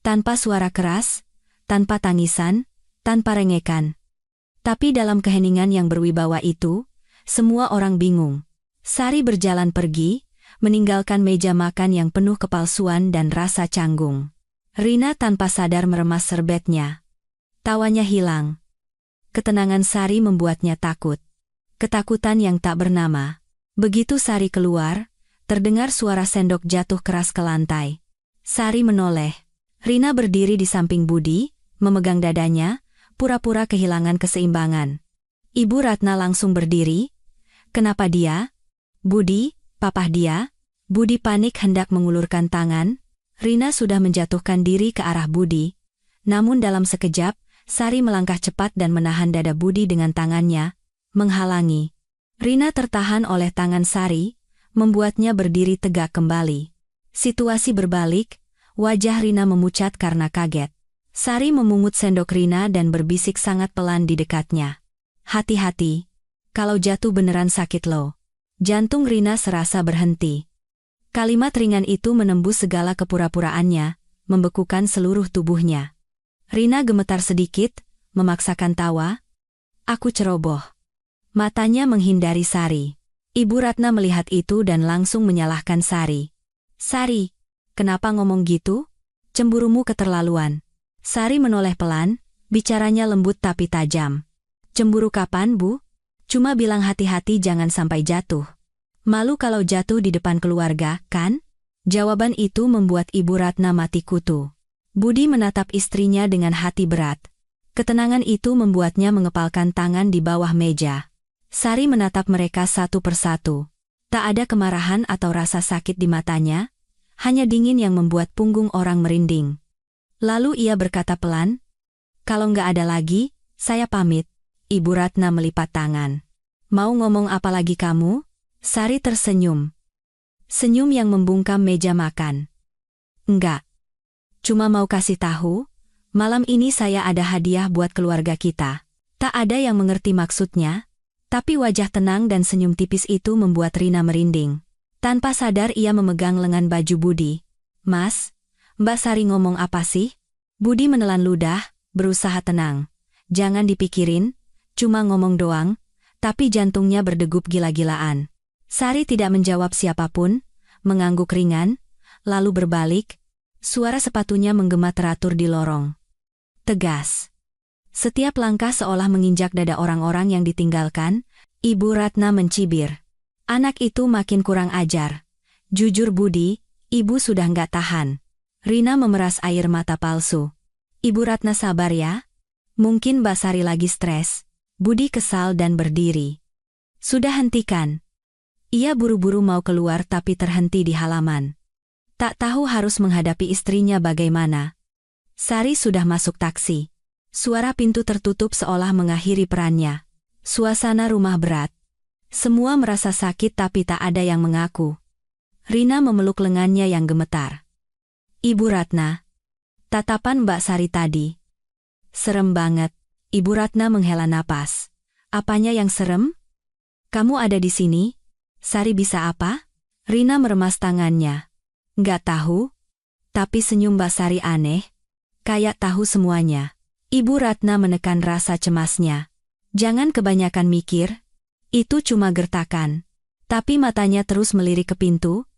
Tanpa suara keras, tanpa tangisan, tanpa rengekan. Tapi dalam keheningan yang berwibawa itu, semua orang bingung. Sari berjalan pergi, meninggalkan meja makan yang penuh kepalsuan dan rasa canggung. Rina tanpa sadar meremas serbetnya. Tawanya hilang. Ketenangan Sari membuatnya takut. Ketakutan yang tak bernama. Begitu Sari keluar, terdengar suara sendok jatuh keras ke lantai. Sari menoleh. Rina berdiri di samping Budi, memegang dadanya, pura-pura kehilangan keseimbangan. Ibu Ratna langsung berdiri. Kenapa dia? Budi, papa dia? Budi panik hendak mengulurkan tangan. Rina sudah menjatuhkan diri ke arah Budi. Namun dalam sekejap, Sari melangkah cepat dan menahan dada Budi dengan tangannya, menghalangi. Rina tertahan oleh tangan Sari, membuatnya berdiri tegak kembali. Situasi berbalik. Wajah Rina memucat karena kaget. Sari memungut sendok Rina dan berbisik sangat pelan di dekatnya. Hati-hati. Kalau jatuh beneran sakit loh. Jantung Rina serasa berhenti. Kalimat ringan itu menembus segala kepura-puraannya, membekukan seluruh tubuhnya. Rina gemetar sedikit, memaksakan tawa. Aku ceroboh. Matanya menghindari Sari. Ibu Ratna melihat itu dan langsung menyalahkan Sari. Sari, kenapa ngomong gitu? Cemburumu keterlaluan. Sari menoleh pelan, bicaranya lembut tapi tajam. Cemburu kapan, Bu? Cuma bilang hati-hati jangan sampai jatuh. Malu kalau jatuh di depan keluarga, kan? Jawaban itu membuat Ibu Ratna mati kutu. Budi menatap istrinya dengan hati berat. Ketenangan itu membuatnya mengepalkan tangan di bawah meja. Sari menatap mereka satu persatu. Tak ada kemarahan atau rasa sakit di matanya, hanya dingin yang membuat punggung orang merinding. Lalu ia berkata pelan, "Kalau nggak ada lagi, saya pamit." Ibu Ratna melipat tangan. "Mau ngomong apa lagi kamu?" Sari tersenyum. Senyum yang membungkam meja makan. "Enggak. Cuma mau kasih tahu, malam ini saya ada hadiah buat keluarga kita." Tak ada yang mengerti maksudnya, tapi wajah tenang dan senyum tipis itu membuat Rina merinding. Tanpa sadar ia memegang lengan baju Budi. "Mas, Mbak Sari ngomong apa sih?" Budi menelan ludah, berusaha tenang. Jangan dipikirin, cuma ngomong doang, tapi jantungnya berdegup gila-gilaan. Sari tidak menjawab siapapun, mengangguk ringan, lalu berbalik. Suara sepatunya menggema teratur di lorong. Tegas. Setiap langkah seolah menginjak dada orang-orang yang ditinggalkan. Ibu Ratna mencibir. Anak itu makin kurang ajar. Jujur Budi, ibu sudah nggak tahan. Rina memeras air mata palsu. Ibu Ratna sabar ya. Mungkin Mbak Sari lagi stres. Budi kesal dan berdiri. Sudah hentikan. Ia buru-buru mau keluar tapi terhenti di halaman. Tak tahu harus menghadapi istrinya bagaimana. Sari sudah masuk taksi. Suara pintu tertutup seolah mengakhiri perannya. Suasana rumah berat. Semua merasa sakit tapi tak ada yang mengaku. Rina memeluk lengannya yang gemetar. Ibu Ratna. Tatapan Mbak Sari tadi. Serem banget. Ibu Ratna menghela napas. Apanya yang serem? Kamu ada di sini? Sari bisa apa? Rina meremas tangannya. Nggak tahu. Tapi senyum Mbak Sari aneh. Kayak tahu semuanya. Ibu Ratna menekan rasa cemasnya. Jangan kebanyakan mikir. Itu cuma gertakan. Tapi matanya terus melirik ke pintu.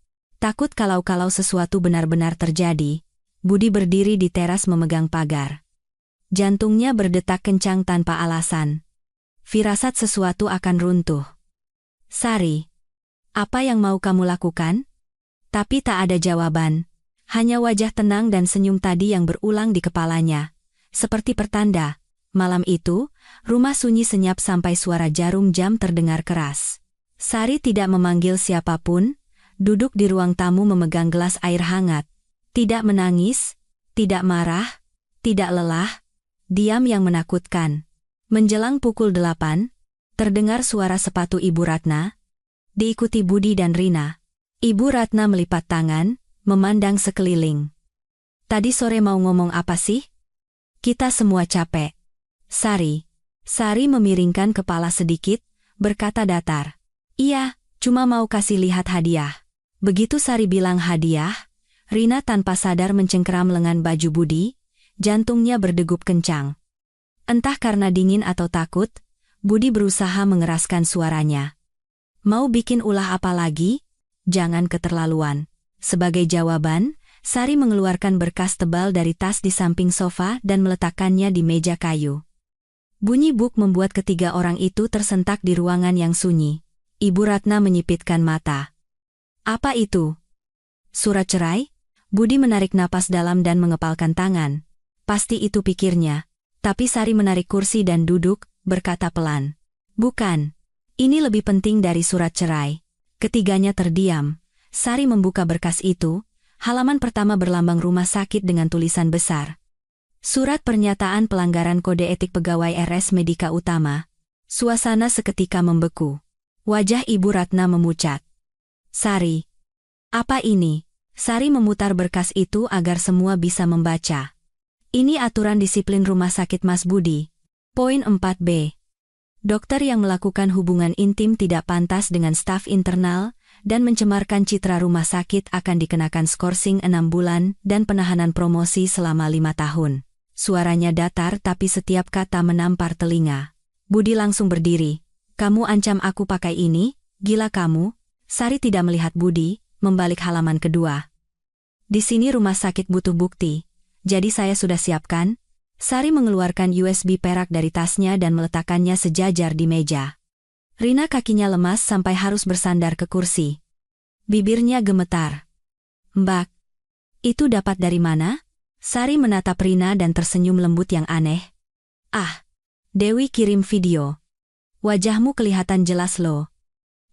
Takut kalau sesuatu benar-benar terjadi. Budi berdiri di teras memegang pagar. Jantungnya berdetak kencang tanpa alasan. Firasat sesuatu akan runtuh. Sari. Apa yang mau kamu lakukan? Tapi tak ada jawaban. Hanya wajah tenang dan senyum tadi yang berulang di kepalanya. Seperti pertanda. Malam itu, rumah sunyi senyap sampai suara jarum jam terdengar keras. Sari tidak memanggil siapapun, duduk di ruang tamu memegang gelas air hangat. Tidak menangis, tidak marah, tidak lelah, diam yang menakutkan. Menjelang pukul 8, terdengar suara sepatu Ibu Ratna, diikuti Budi dan Rina. Ibu Ratna melipat tangan, memandang sekeliling. Tadi sore mau ngomong apa sih? Kita semua capek. Sari. Sari memiringkan kepala sedikit, berkata datar. Iya, cuma mau kasih lihat hadiah. Begitu Sari bilang hadiah, Rina tanpa sadar mencengkeram lengan baju Budi, jantungnya berdegup kencang. Entah karena dingin atau takut, Budi berusaha mengeraskan suaranya. Mau bikin ulah apa lagi? Jangan keterlaluan. Sebagai jawaban, Sari mengeluarkan berkas tebal dari tas di samping sofa dan meletakkannya di meja kayu. Bunyi buk membuat ketiga orang itu tersentak di ruangan yang sunyi. Ibu Ratna menyipitkan mata. Apa itu? Surat cerai? Budi menarik napas dalam dan mengepalkan tangan. Pasti itu pikirnya. Tapi Sari menarik kursi dan duduk, berkata pelan. Bukan. Ini lebih penting dari surat cerai. Ketiganya terdiam. Sari membuka berkas itu. Halaman pertama berlambang rumah sakit dengan tulisan besar. Surat pernyataan pelanggaran kode etik pegawai RS Medika Utama. Suasana seketika membeku. Wajah Ibu Ratna memucat. Sari. Apa ini? Sari memutar berkas itu agar semua bisa membaca. Ini aturan disiplin rumah sakit Mas Budi. Poin 4B. Dokter yang melakukan hubungan intim tidak pantas dengan staf internal dan mencemarkan citra rumah sakit akan dikenakan skorsing 6 bulan dan penahanan promosi selama 5 tahun. Suaranya datar tapi setiap kata menampar telinga. Budi langsung berdiri. Kamu ancam aku pakai ini? Gila kamu? Sari tidak melihat Budi, membalik halaman kedua. Di sini rumah sakit butuh bukti. Jadi saya sudah siapkan. Sari mengeluarkan USB perak dari tasnya dan meletakkannya sejajar di meja. Rina kakinya lemas sampai harus bersandar ke kursi. Bibirnya gemetar. Mbak, itu dapat dari mana? Sari menatap Rina dan tersenyum lembut yang aneh. Ah, Dewi kirim video. Wajahmu kelihatan jelas loh.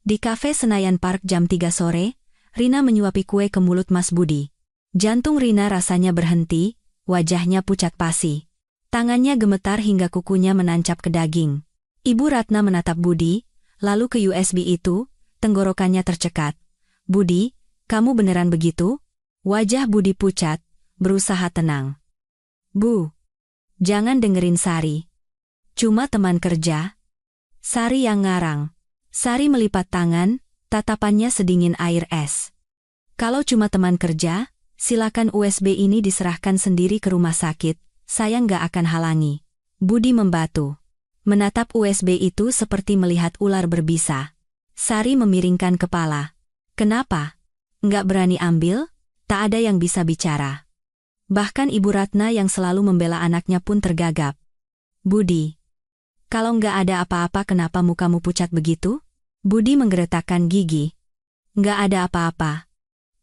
Di kafe Senayan Park jam 3 sore, Rina menyuapi kue ke mulut Mas Budi. Jantung Rina rasanya berhenti, wajahnya pucat pasi. Tangannya gemetar hingga kukunya menancap ke daging. Ibu Ratna menatap Budi, lalu ke USB itu, tenggorokannya tercekat. Budi, kamu beneran begitu? Wajah Budi pucat, berusaha tenang. Bu, jangan dengerin Sari. Cuma teman kerja. Sari yang ngarang. Sari melipat tangan, tatapannya sedingin air es. Kalau cuma teman kerja, Silakan USB ini diserahkan sendiri ke rumah sakit, saya nggak akan halangi. Budi membatu. Menatap USB itu seperti melihat ular berbisa. Sari memiringkan kepala. Kenapa? Nggak berani ambil? Tak ada yang bisa bicara. Bahkan Ibu Ratna yang selalu membela anaknya pun tergagap. Budi. Kalau nggak ada apa-apa kenapa mukamu pucat begitu? Budi menggeretakkan gigi. Nggak ada apa-apa.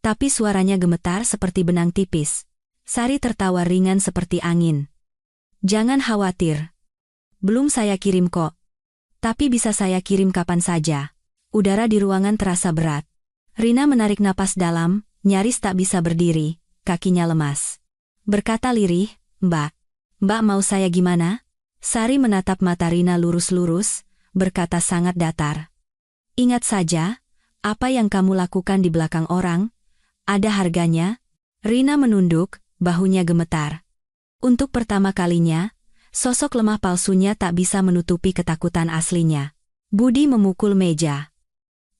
Tapi suaranya gemetar seperti benang tipis. Sari tertawa ringan seperti angin. Jangan khawatir. Belum saya kirim kok. Tapi bisa saya kirim kapan saja. Udara di ruangan terasa berat. Rina menarik napas dalam, nyaris tak bisa berdiri, kakinya lemas. Berkata lirih, Mbak. Mbak mau saya gimana? Sari menatap mata Rina lurus-lurus, berkata sangat datar. Ingat saja, apa yang kamu lakukan di belakang orang, ada harganya. Rina menunduk, bahunya gemetar. Untuk pertama kalinya, sosok lemah palsunya tak bisa menutupi ketakutan aslinya. Budi memukul meja.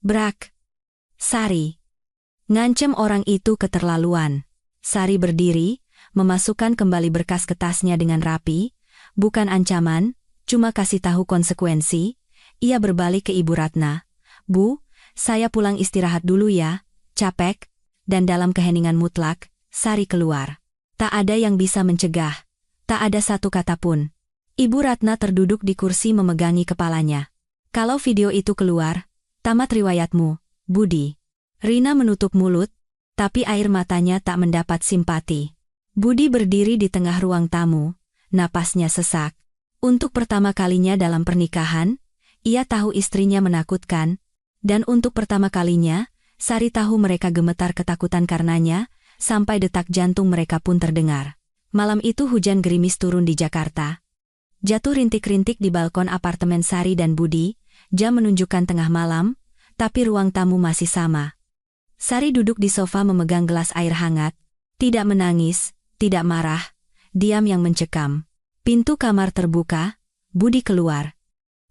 Brak. Sari. Ngancem orang itu keterlaluan. Sari berdiri, memasukkan kembali berkas ke tasnya dengan rapi. Bukan ancaman, cuma kasih tahu konsekuensi. Ia berbalik ke Ibu Ratna. Bu, saya pulang istirahat dulu ya, capek. Dan dalam keheningan mutlak, Sari keluar. Tak ada yang bisa mencegah. Tak ada satu kata pun. Ibu Ratna terduduk di kursi memegangi kepalanya. Kalau video itu keluar, tamat riwayatmu, Budi. Rina menutup mulut, tapi air matanya tak mendapat simpati. Budi berdiri di tengah ruang tamu, napasnya sesak. Untuk pertama kalinya dalam pernikahan, ia tahu istrinya menakutkan, dan untuk pertama kalinya, Sari tahu mereka gemetar ketakutan karenanya, sampai detak jantung mereka pun terdengar. Malam itu hujan gerimis turun di Jakarta. Jatuh rintik-rintik di balkon apartemen Sari dan Budi, jam menunjukkan tengah malam, tapi ruang tamu masih sama. Sari duduk di sofa memegang gelas air hangat, tidak menangis, tidak marah, diam yang mencekam. Pintu kamar terbuka, Budi keluar.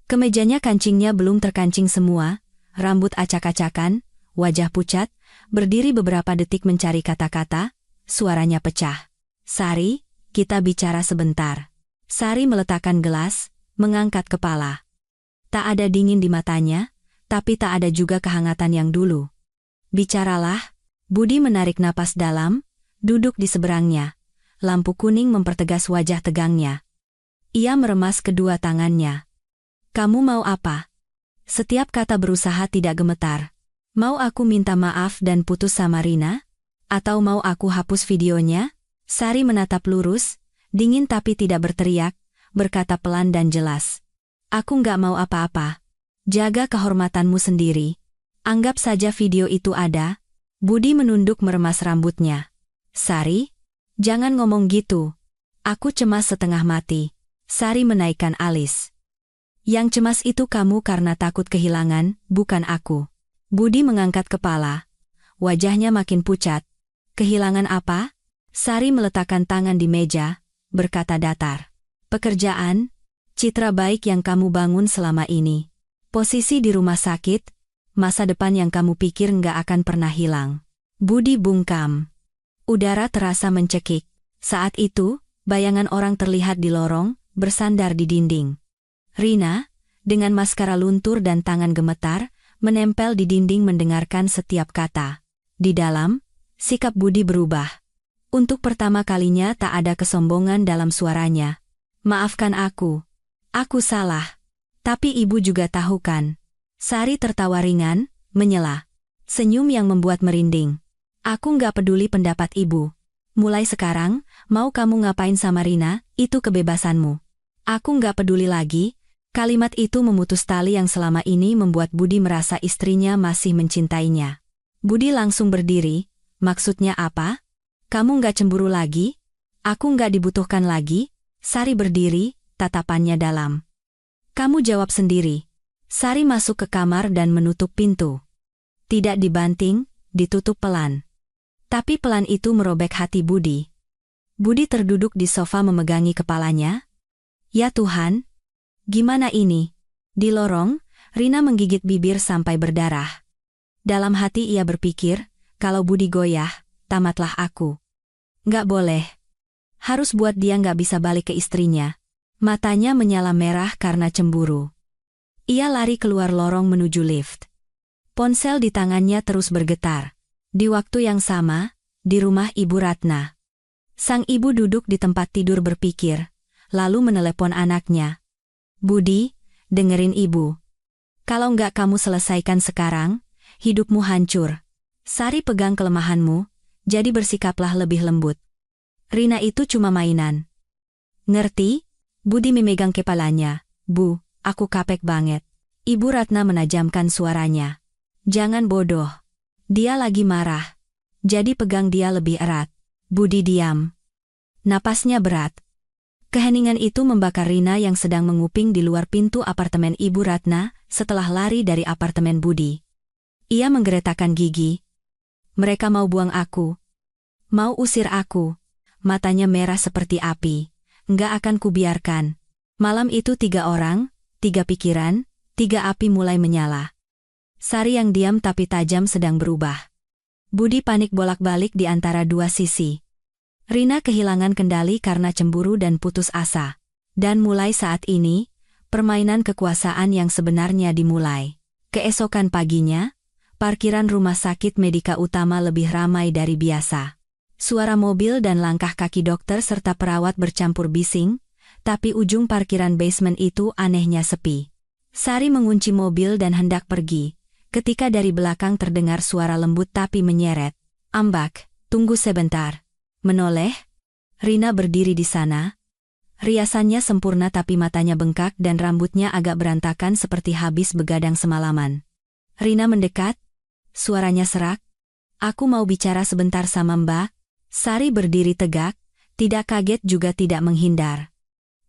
Kemejanya kancingnya belum terkancing semua, rambut acak-acakan, wajah pucat, berdiri beberapa detik mencari kata-kata, suaranya pecah. Sari, kita bicara sebentar. Sari meletakkan gelas, mengangkat kepala. Tak ada dingin di matanya, tapi tak ada juga kehangatan yang dulu. Bicaralah. Budi menarik napas dalam, duduk di seberangnya. Lampu kuning mempertegas wajah tegangnya. Ia meremas kedua tangannya. Kamu mau apa? Setiap kata berusaha tidak gemetar. Mau aku minta maaf dan putus sama Rina? Atau mau aku hapus videonya? Sari menatap lurus, dingin tapi tidak berteriak, berkata pelan dan jelas. Aku nggak mau apa-apa. Jaga kehormatanmu sendiri. Anggap saja video itu ada. Budi menunduk meremas rambutnya. Sari, jangan ngomong gitu. Aku cemas setengah mati. Sari menaikkan alis. Yang cemas itu kamu karena takut kehilangan, bukan aku. Budi mengangkat kepala. Wajahnya makin pucat. Kehilangan apa? Sari meletakkan tangan di meja, berkata datar. Pekerjaan, citra baik yang kamu bangun selama ini. Posisi di rumah sakit, masa depan yang kamu pikir nggak akan pernah hilang. Budi bungkam. Udara terasa mencekik. Saat itu, bayangan orang terlihat di lorong, bersandar di dinding. Rina, dengan maskara luntur dan tangan gemetar, menempel di dinding mendengarkan setiap kata. Di dalam, sikap Budi berubah. Untuk pertama kalinya tak ada kesombongan dalam suaranya. Maafkan aku. Aku salah. Tapi ibu juga tahu kan. Sari tertawa ringan, menyela. Senyum yang membuat merinding. Aku nggak peduli pendapat ibu. Mulai sekarang, mau kamu ngapain sama Rina, itu kebebasanmu. Aku nggak peduli lagi. Kalimat itu memutus tali yang selama ini membuat Budi merasa istrinya masih mencintainya. Budi langsung berdiri, maksudnya apa? Kamu nggak cemburu lagi? Aku nggak dibutuhkan lagi? Sari berdiri, tatapannya dalam. Kamu jawab sendiri. Sari masuk ke kamar dan menutup pintu. Tidak dibanting, ditutup pelan. Tapi pelan itu merobek hati Budi. Budi terduduk di sofa memegangi kepalanya. Ya Tuhan! Gimana ini? Di lorong, Rina menggigit bibir sampai berdarah. Dalam hati ia berpikir, kalau Budi goyah, tamatlah aku. Nggak boleh. Harus buat dia nggak bisa balik ke istrinya. Matanya menyala merah karena cemburu. Ia lari keluar lorong menuju lift. Ponsel di tangannya terus bergetar. Di waktu yang sama, di rumah Ibu Ratna. Sang ibu duduk di tempat tidur berpikir, lalu menelepon anaknya. Budi, dengerin ibu. Kalau nggak kamu selesaikan sekarang, hidupmu hancur. Sari pegang kelemahanmu, jadi bersikaplah lebih lembut. Rina itu cuma mainan. Ngerti? Budi memegang kepalanya. Bu, aku kapek banget. Ibu Ratna menajamkan suaranya. Jangan bodoh. Dia lagi marah. Jadi pegang dia lebih erat. Budi diam. Napasnya berat. Keheningan itu membakar Rina yang sedang menguping di luar pintu apartemen Ibu Ratna setelah lari dari apartemen Budi. Ia menggeretakkan gigi. Mereka mau buang aku. Mau usir aku. Matanya merah seperti api. Nggak akan kubiarkan. Malam itu 3 orang, 3 pikiran, 3 api mulai menyala. Sari yang diam tapi tajam sedang berubah. Budi panik bolak-balik di antara dua sisi. Rina kehilangan kendali karena cemburu dan putus asa. Dan mulai saat ini, permainan kekuasaan yang sebenarnya dimulai. Keesokan paginya, parkiran rumah sakit Medika Utama lebih ramai dari biasa. Suara mobil dan langkah kaki dokter serta perawat bercampur bising, tapi ujung parkiran basement itu anehnya sepi. Sari mengunci mobil dan hendak pergi, ketika dari belakang terdengar suara lembut tapi menyeret. Ambak, tunggu sebentar. Menoleh, Rina berdiri di sana. Riasannya sempurna tapi matanya bengkak dan rambutnya agak berantakan seperti habis begadang semalaman. Rina mendekat, suaranya serak. Aku mau bicara sebentar sama Mbak. Sari berdiri tegak, tidak kaget juga tidak menghindar.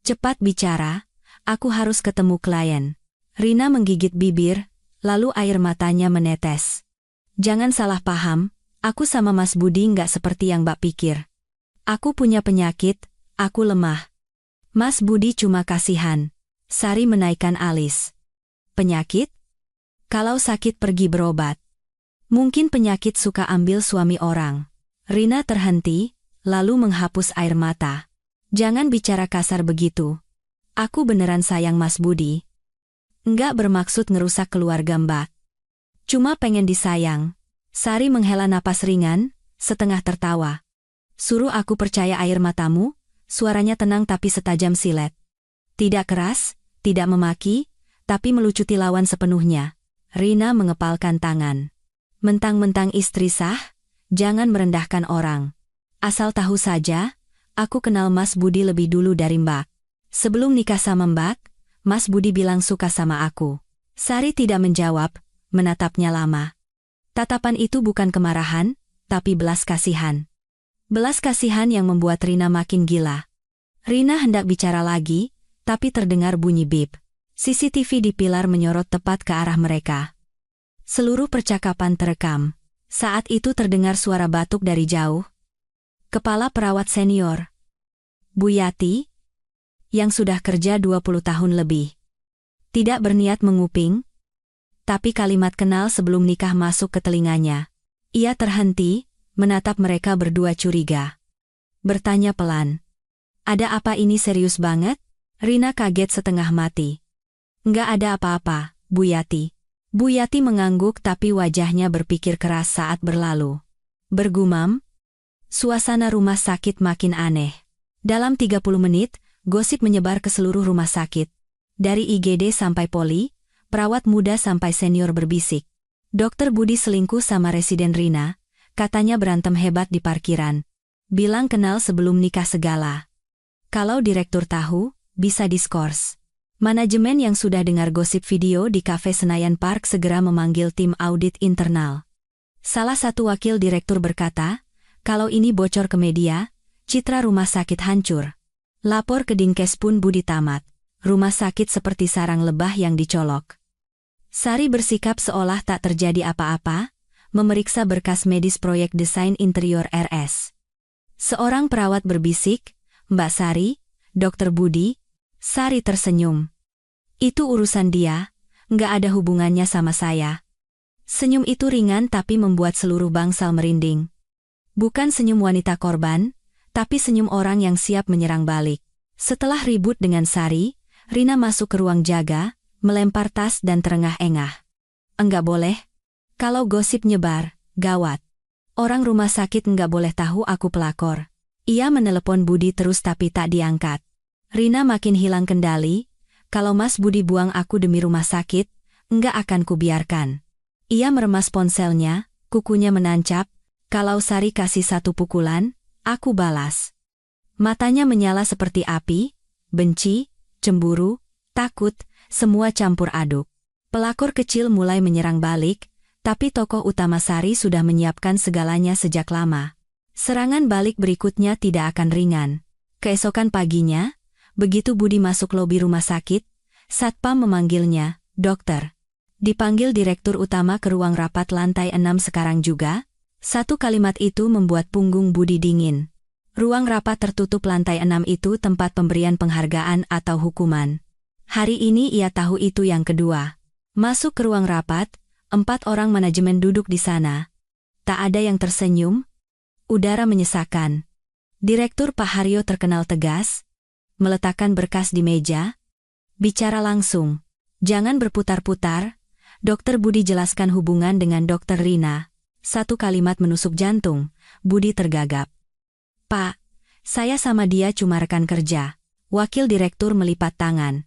Cepat bicara, aku harus ketemu klien. Rina menggigit bibir, lalu air matanya menetes. Jangan salah paham, aku sama Mas Budi nggak seperti yang Mbak pikir. Aku punya penyakit, aku lemah. Mas Budi cuma kasihan. Sari menaikkan alis. Penyakit? Kalau sakit pergi berobat. Mungkin penyakit suka ambil suami orang. Rina terhenti, lalu menghapus air mata. Jangan bicara kasar begitu. Aku beneran sayang Mas Budi. Enggak bermaksud ngerusak keluarga Mbak. Cuma pengen disayang. Sari menghela napas ringan, setengah tertawa. Suruh aku percaya air matamu, suaranya tenang tapi setajam silet. Tidak keras, tidak memaki, tapi melucuti lawan sepenuhnya. Rina mengepalkan tangan. Mentang-mentang istri sah, jangan merendahkan orang. Asal tahu saja, aku kenal Mas Budi lebih dulu dari Mbak. Sebelum nikah sama Mbak, Mas Budi bilang suka sama aku. Sari tidak menjawab, menatapnya lama. Tatapan itu bukan kemarahan, tapi belas kasihan. Belas kasihan yang membuat Rina makin gila. Rina hendak bicara lagi, tapi terdengar bunyi bip. CCTV di pilar menyorot tepat ke arah mereka. Seluruh percakapan terekam. Saat itu terdengar suara batuk dari jauh. Kepala perawat senior, Bu Yati, yang sudah kerja 20 tahun lebih. Tidak berniat menguping, tapi kalimat kenal sebelum nikah masuk ke telinganya. Ia terhenti, menatap mereka berdua curiga. Bertanya pelan. Ada apa ini serius banget? Rina kaget setengah mati. Nggak ada apa-apa, Bu Yati. Bu Yati mengangguk tapi wajahnya berpikir keras saat berlalu. Bergumam, suasana rumah sakit makin aneh. Dalam 30 menit, gosip menyebar ke seluruh rumah sakit. Dari IGD sampai poli, perawat muda sampai senior berbisik. Dokter Budi selingkuh sama residen Rina, katanya berantem hebat di parkiran. Bilang kenal sebelum nikah segala. Kalau direktur tahu, bisa diskors. Manajemen yang sudah dengar gosip video di kafe Senayan Park segera memanggil tim audit internal. Salah satu wakil direktur berkata, kalau ini bocor ke media, citra rumah sakit hancur. Lapor ke Dinkes pun Budi tamat. Rumah sakit seperti sarang lebah yang dicolok. Sari bersikap seolah tak terjadi apa-apa, memeriksa berkas medis proyek desain interior RS. Seorang perawat berbisik, Mbak Sari, Dokter Budi. Sari tersenyum. Itu urusan dia, nggak ada hubungannya sama saya. Senyum itu ringan tapi membuat seluruh bangsal merinding. Bukan senyum wanita korban, tapi senyum orang yang siap menyerang balik. Setelah ribut dengan Sari, Rina masuk ke ruang jaga, melempar tas dan terengah-engah. Enggak boleh. Kalau gosip nyebar, gawat. Orang rumah sakit enggak boleh tahu aku pelakor. Ia menelepon Budi terus tapi tak diangkat. Rina makin hilang kendali. Kalau Mas Budi buang aku demi rumah sakit, enggak akan kubiarkan. Ia meremas ponselnya, kukunya menancap. Kalau Sari kasih satu pukulan, aku balas. Matanya menyala seperti api, benci, cemburu, takut, semua campur aduk. Pelakor kecil mulai menyerang balik, tapi tokoh utama Sari sudah menyiapkan segalanya sejak lama. Serangan balik berikutnya tidak akan ringan. Keesokan paginya, begitu Budi masuk lobi rumah sakit, Satpam memanggilnya, "Dokter." Dipanggil direktur utama ke ruang rapat lantai 6 sekarang juga. Satu kalimat itu membuat punggung Budi dingin. Ruang rapat tertutup lantai 6 itu tempat pemberian penghargaan atau hukuman. Hari ini ia tahu itu yang kedua. Masuk ke ruang rapat, 4 orang manajemen duduk di sana. Tak ada yang tersenyum. Udara menyesakan. Direktur Pak Haryo terkenal tegas, meletakkan berkas di meja. Bicara langsung. Jangan berputar-putar. Dokter Budi jelaskan hubungan dengan Dokter Rina. Satu kalimat menusuk jantung. Budi tergagap. "Pak, saya sama dia cuma rekan kerja." Wakil direktur melipat tangan.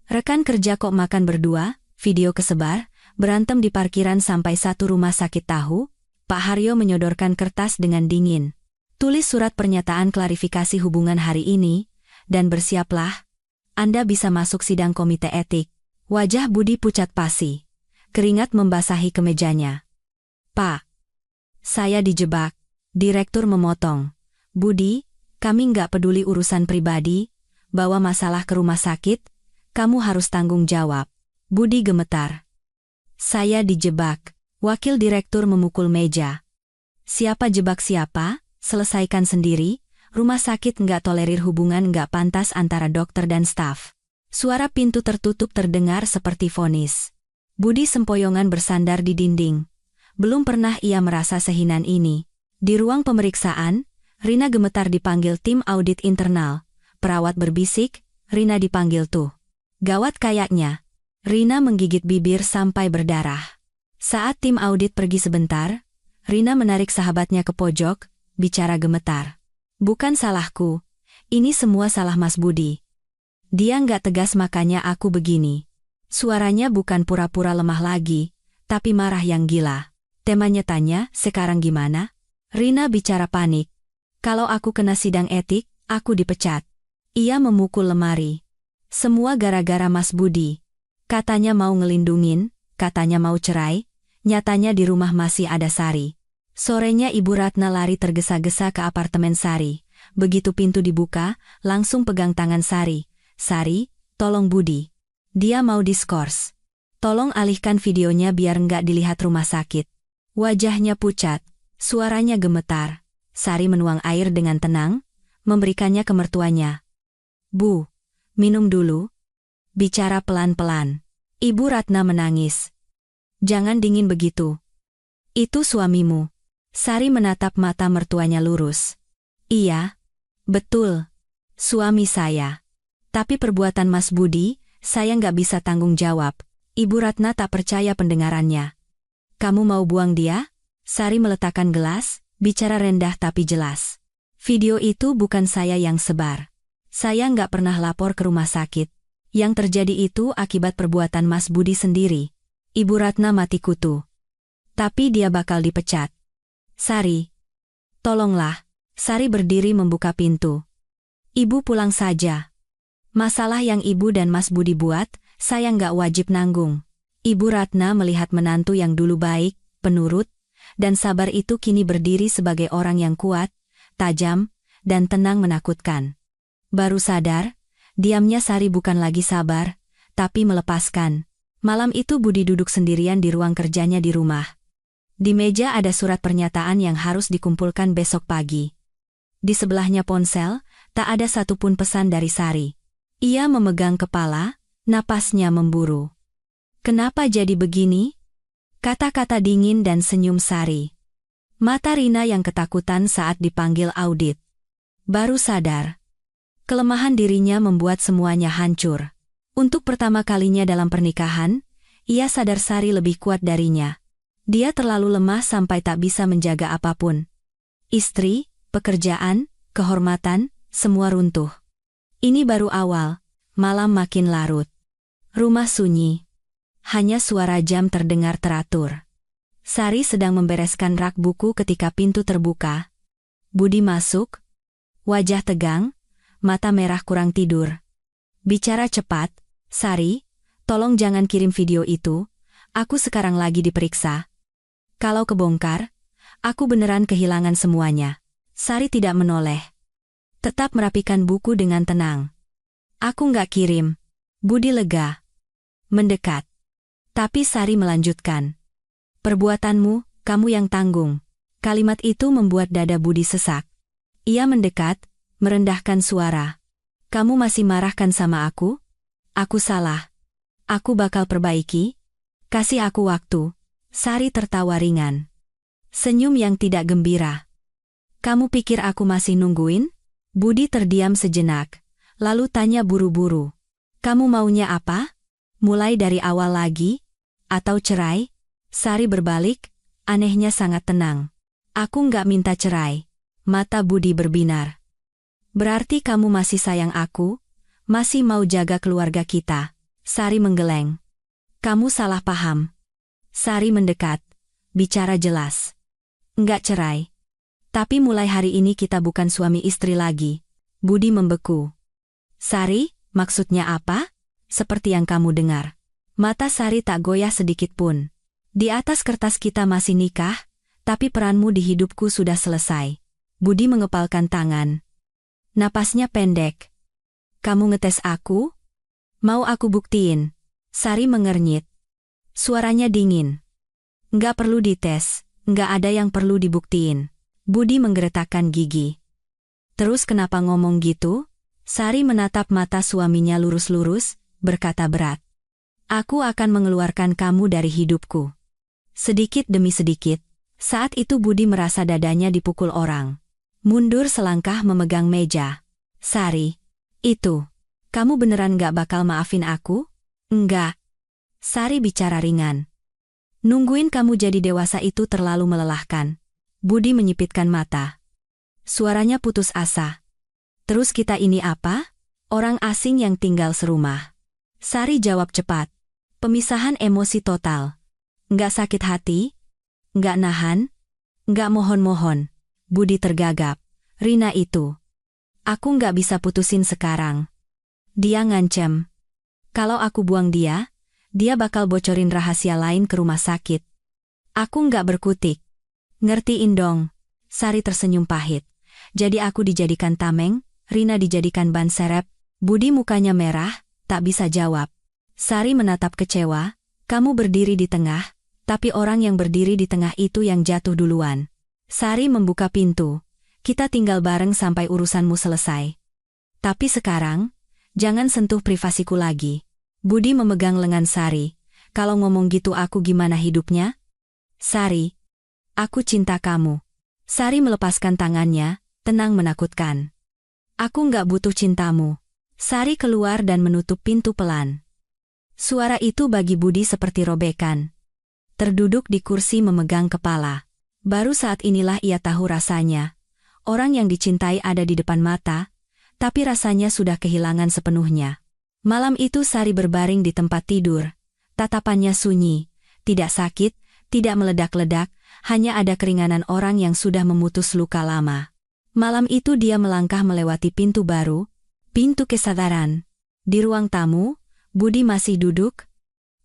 "Rekan kerja kok makan berdua?" Video kesebar, berantem di parkiran sampai satu rumah sakit tahu. Pak Haryo menyodorkan kertas dengan dingin. "Tulis surat pernyataan klarifikasi hubungan hari ini, dan bersiaplah. Anda bisa masuk sidang komite etik." Wajah Budi pucat pasi. Keringat membasahi kemejanya. "Pak, saya dijebak." Direktur memotong. "Budi, kami nggak peduli urusan pribadi, bawa masalah ke rumah sakit, kamu harus tanggung jawab." Budi gemetar. "Saya dijebak." Wakil direktur memukul meja. "Siapa jebak siapa? Selesaikan sendiri. Rumah sakit nggak tolerir hubungan nggak pantas antara dokter dan staf." Suara pintu tertutup terdengar seperti vonis. Budi sempoyongan bersandar di dinding. Belum pernah ia merasa sehinaan ini. Di ruang pemeriksaan, Rina gemetar dipanggil tim audit internal. Perawat berbisik, "Rina dipanggil tuh." Gawat kayaknya. Rina menggigit bibir sampai berdarah. Saat tim audit pergi sebentar, Rina menarik sahabatnya ke pojok, bicara gemetar. "Bukan salahku. Ini semua salah Mas Budi. Dia nggak tegas makanya aku begini." Suaranya bukan pura-pura lemah lagi, tapi marah yang gila. Temanya tanya, "Sekarang gimana?" Rina bicara panik. "Kalau aku kena sidang etik, aku dipecat." Ia memukul lemari. "Semua gara-gara Mas Budi. Katanya mau ngelindungin, katanya mau cerai, nyatanya di rumah masih ada Sari." Sorenya Ibu Ratna lari tergesa-gesa ke apartemen Sari. Begitu pintu dibuka, langsung pegang tangan Sari. "Sari, tolong Budi. Dia mau diskors. Tolong alihkan videonya biar nggak dilihat rumah sakit." Wajahnya pucat, suaranya gemetar. Sari menuang air dengan tenang, memberikannya ke mertuanya. "Bu, minum dulu." Bicara pelan-pelan. Ibu Ratna menangis. "Jangan dingin begitu. Itu suamimu." Sari menatap mata mertuanya lurus. "Iya, betul. Suami saya. Tapi perbuatan Mas Budi, saya nggak bisa tanggung jawab." Ibu Ratna tak percaya pendengarannya. "Kamu mau buang dia?" Sari meletakkan gelas, bicara rendah tapi jelas. "Video itu bukan saya yang sebar. Saya nggak pernah lapor ke rumah sakit. Yang terjadi itu akibat perbuatan Mas Budi sendiri." Ibu Ratna mati kutu. "Tapi dia bakal dipecat." "Sari, tolonglah." Sari berdiri membuka pintu. "Ibu pulang saja. Masalah yang Ibu dan Mas Budi buat, saya nggak wajib nanggung." Ibu Ratna melihat menantu yang dulu baik, penurut, dan sabar itu kini berdiri sebagai orang yang kuat, tajam, dan tenang menakutkan. Baru sadar, diamnya Sari bukan lagi sabar, tapi melepaskan. Malam itu Budi duduk sendirian di ruang kerjanya di rumah. Di meja ada surat pernyataan yang harus dikumpulkan besok pagi. Di sebelahnya ponsel, tak ada satupun pesan dari Sari. Ia memegang kepala, napasnya memburu. "Kenapa jadi begini?" Kata-kata dingin dan senyum Sari. Mata Rina yang ketakutan saat dipanggil audit. Baru sadar. Kelemahan dirinya membuat semuanya hancur. Untuk pertama kalinya dalam pernikahan, ia sadar Sari lebih kuat darinya. Dia terlalu lemah sampai tak bisa menjaga apapun. Istri, pekerjaan, kehormatan, semua runtuh. Ini baru awal, malam makin larut. Rumah sunyi. Hanya suara jam terdengar teratur. Sari sedang membereskan rak buku ketika pintu terbuka. Budi masuk. Wajah tegang, mata merah kurang tidur. Bicara cepat, Sari, tolong jangan kirim video itu, aku sekarang lagi diperiksa. Kalau kebongkar, aku beneran kehilangan semuanya. Sari tidak menoleh. Tetap merapikan buku dengan tenang. Aku nggak kirim. Budi lega. Mendekat. Tapi Sari melanjutkan. Perbuatanmu, kamu yang tanggung. Kalimat itu membuat dada Budi sesak. Ia mendekat, merendahkan suara. Kamu masih marahkan sama aku? Aku salah. Aku bakal perbaiki. Kasih aku waktu. Sari tertawa ringan. Senyum yang tidak gembira. Kamu pikir aku masih nungguin? Budi terdiam sejenak, lalu tanya buru-buru. Kamu maunya apa? Mulai dari awal lagi? Atau cerai? Sari berbalik, anehnya sangat tenang. Aku nggak minta cerai. Mata Budi berbinar. Berarti kamu masih sayang aku? Masih mau jaga keluarga kita? Sari menggeleng. Kamu salah paham. Sari mendekat, bicara jelas. Enggak cerai. Tapi mulai hari ini kita bukan suami istri lagi. Budi membeku. Sari, maksudnya apa? Seperti yang kamu dengar. Mata Sari tak goyah sedikit pun. Di atas kertas kita masih nikah, tapi peranmu di hidupku sudah selesai. Budi mengepalkan tangan. Napasnya pendek. Kamu ngetes aku? Mau aku buktiin? Sari mengernyit. Suaranya dingin. Nggak perlu dites, nggak ada yang perlu dibuktiin. Budi menggeretakkan gigi. Terus kenapa ngomong gitu? Sari menatap mata suaminya lurus-lurus, berkata berat. Aku akan mengeluarkan kamu dari hidupku. Sedikit demi sedikit, saat itu Budi merasa dadanya dipukul orang. Mundur selangkah memegang meja. Sari. Itu, kamu beneran gak bakal maafin aku? Enggak. Sari bicara ringan. Nungguin kamu jadi dewasa itu terlalu melelahkan. Budi menyipitkan mata. Suaranya putus asa. Terus kita ini apa? Orang asing yang tinggal serumah. Sari jawab cepat. Pemisahan emosi total. Nggak sakit hati? Nggak nahan? Nggak mohon-mohon? Budi tergagap. Rina itu. Aku nggak bisa putusin sekarang. Dia ngancem. Kalau aku buang dia bakal bocorin rahasia lain ke rumah sakit. Aku nggak berkutik. Ngertiin dong. Sari tersenyum pahit. Jadi aku dijadikan tameng, Rina dijadikan ban serep. Budi mukanya merah, tak bisa jawab. Sari menatap kecewa. Kamu berdiri di tengah, tapi orang yang berdiri di tengah itu yang jatuh duluan. Sari membuka pintu. Kita tinggal bareng sampai urusanmu selesai. Tapi sekarang, jangan sentuh privasiku lagi. Budi memegang lengan Sari. Kalau ngomong gitu aku gimana hidupnya? Sari, aku cinta kamu. Sari melepaskan tangannya, tenang menakutkan. Aku nggak butuh cintamu. Sari keluar dan menutup pintu pelan. Suara itu bagi Budi seperti robekan. Terduduk di kursi memegang kepala. Baru saat inilah ia tahu rasanya. Orang yang dicintai ada di depan mata, tapi rasanya sudah kehilangan sepenuhnya. Malam itu Sari berbaring di tempat tidur. Tatapannya sunyi, tidak sakit, tidak meledak-ledak, hanya ada keringanan orang yang sudah memutus luka lama. Malam itu dia melangkah melewati pintu baru, pintu kesadaran. Di ruang tamu, Budi masih duduk.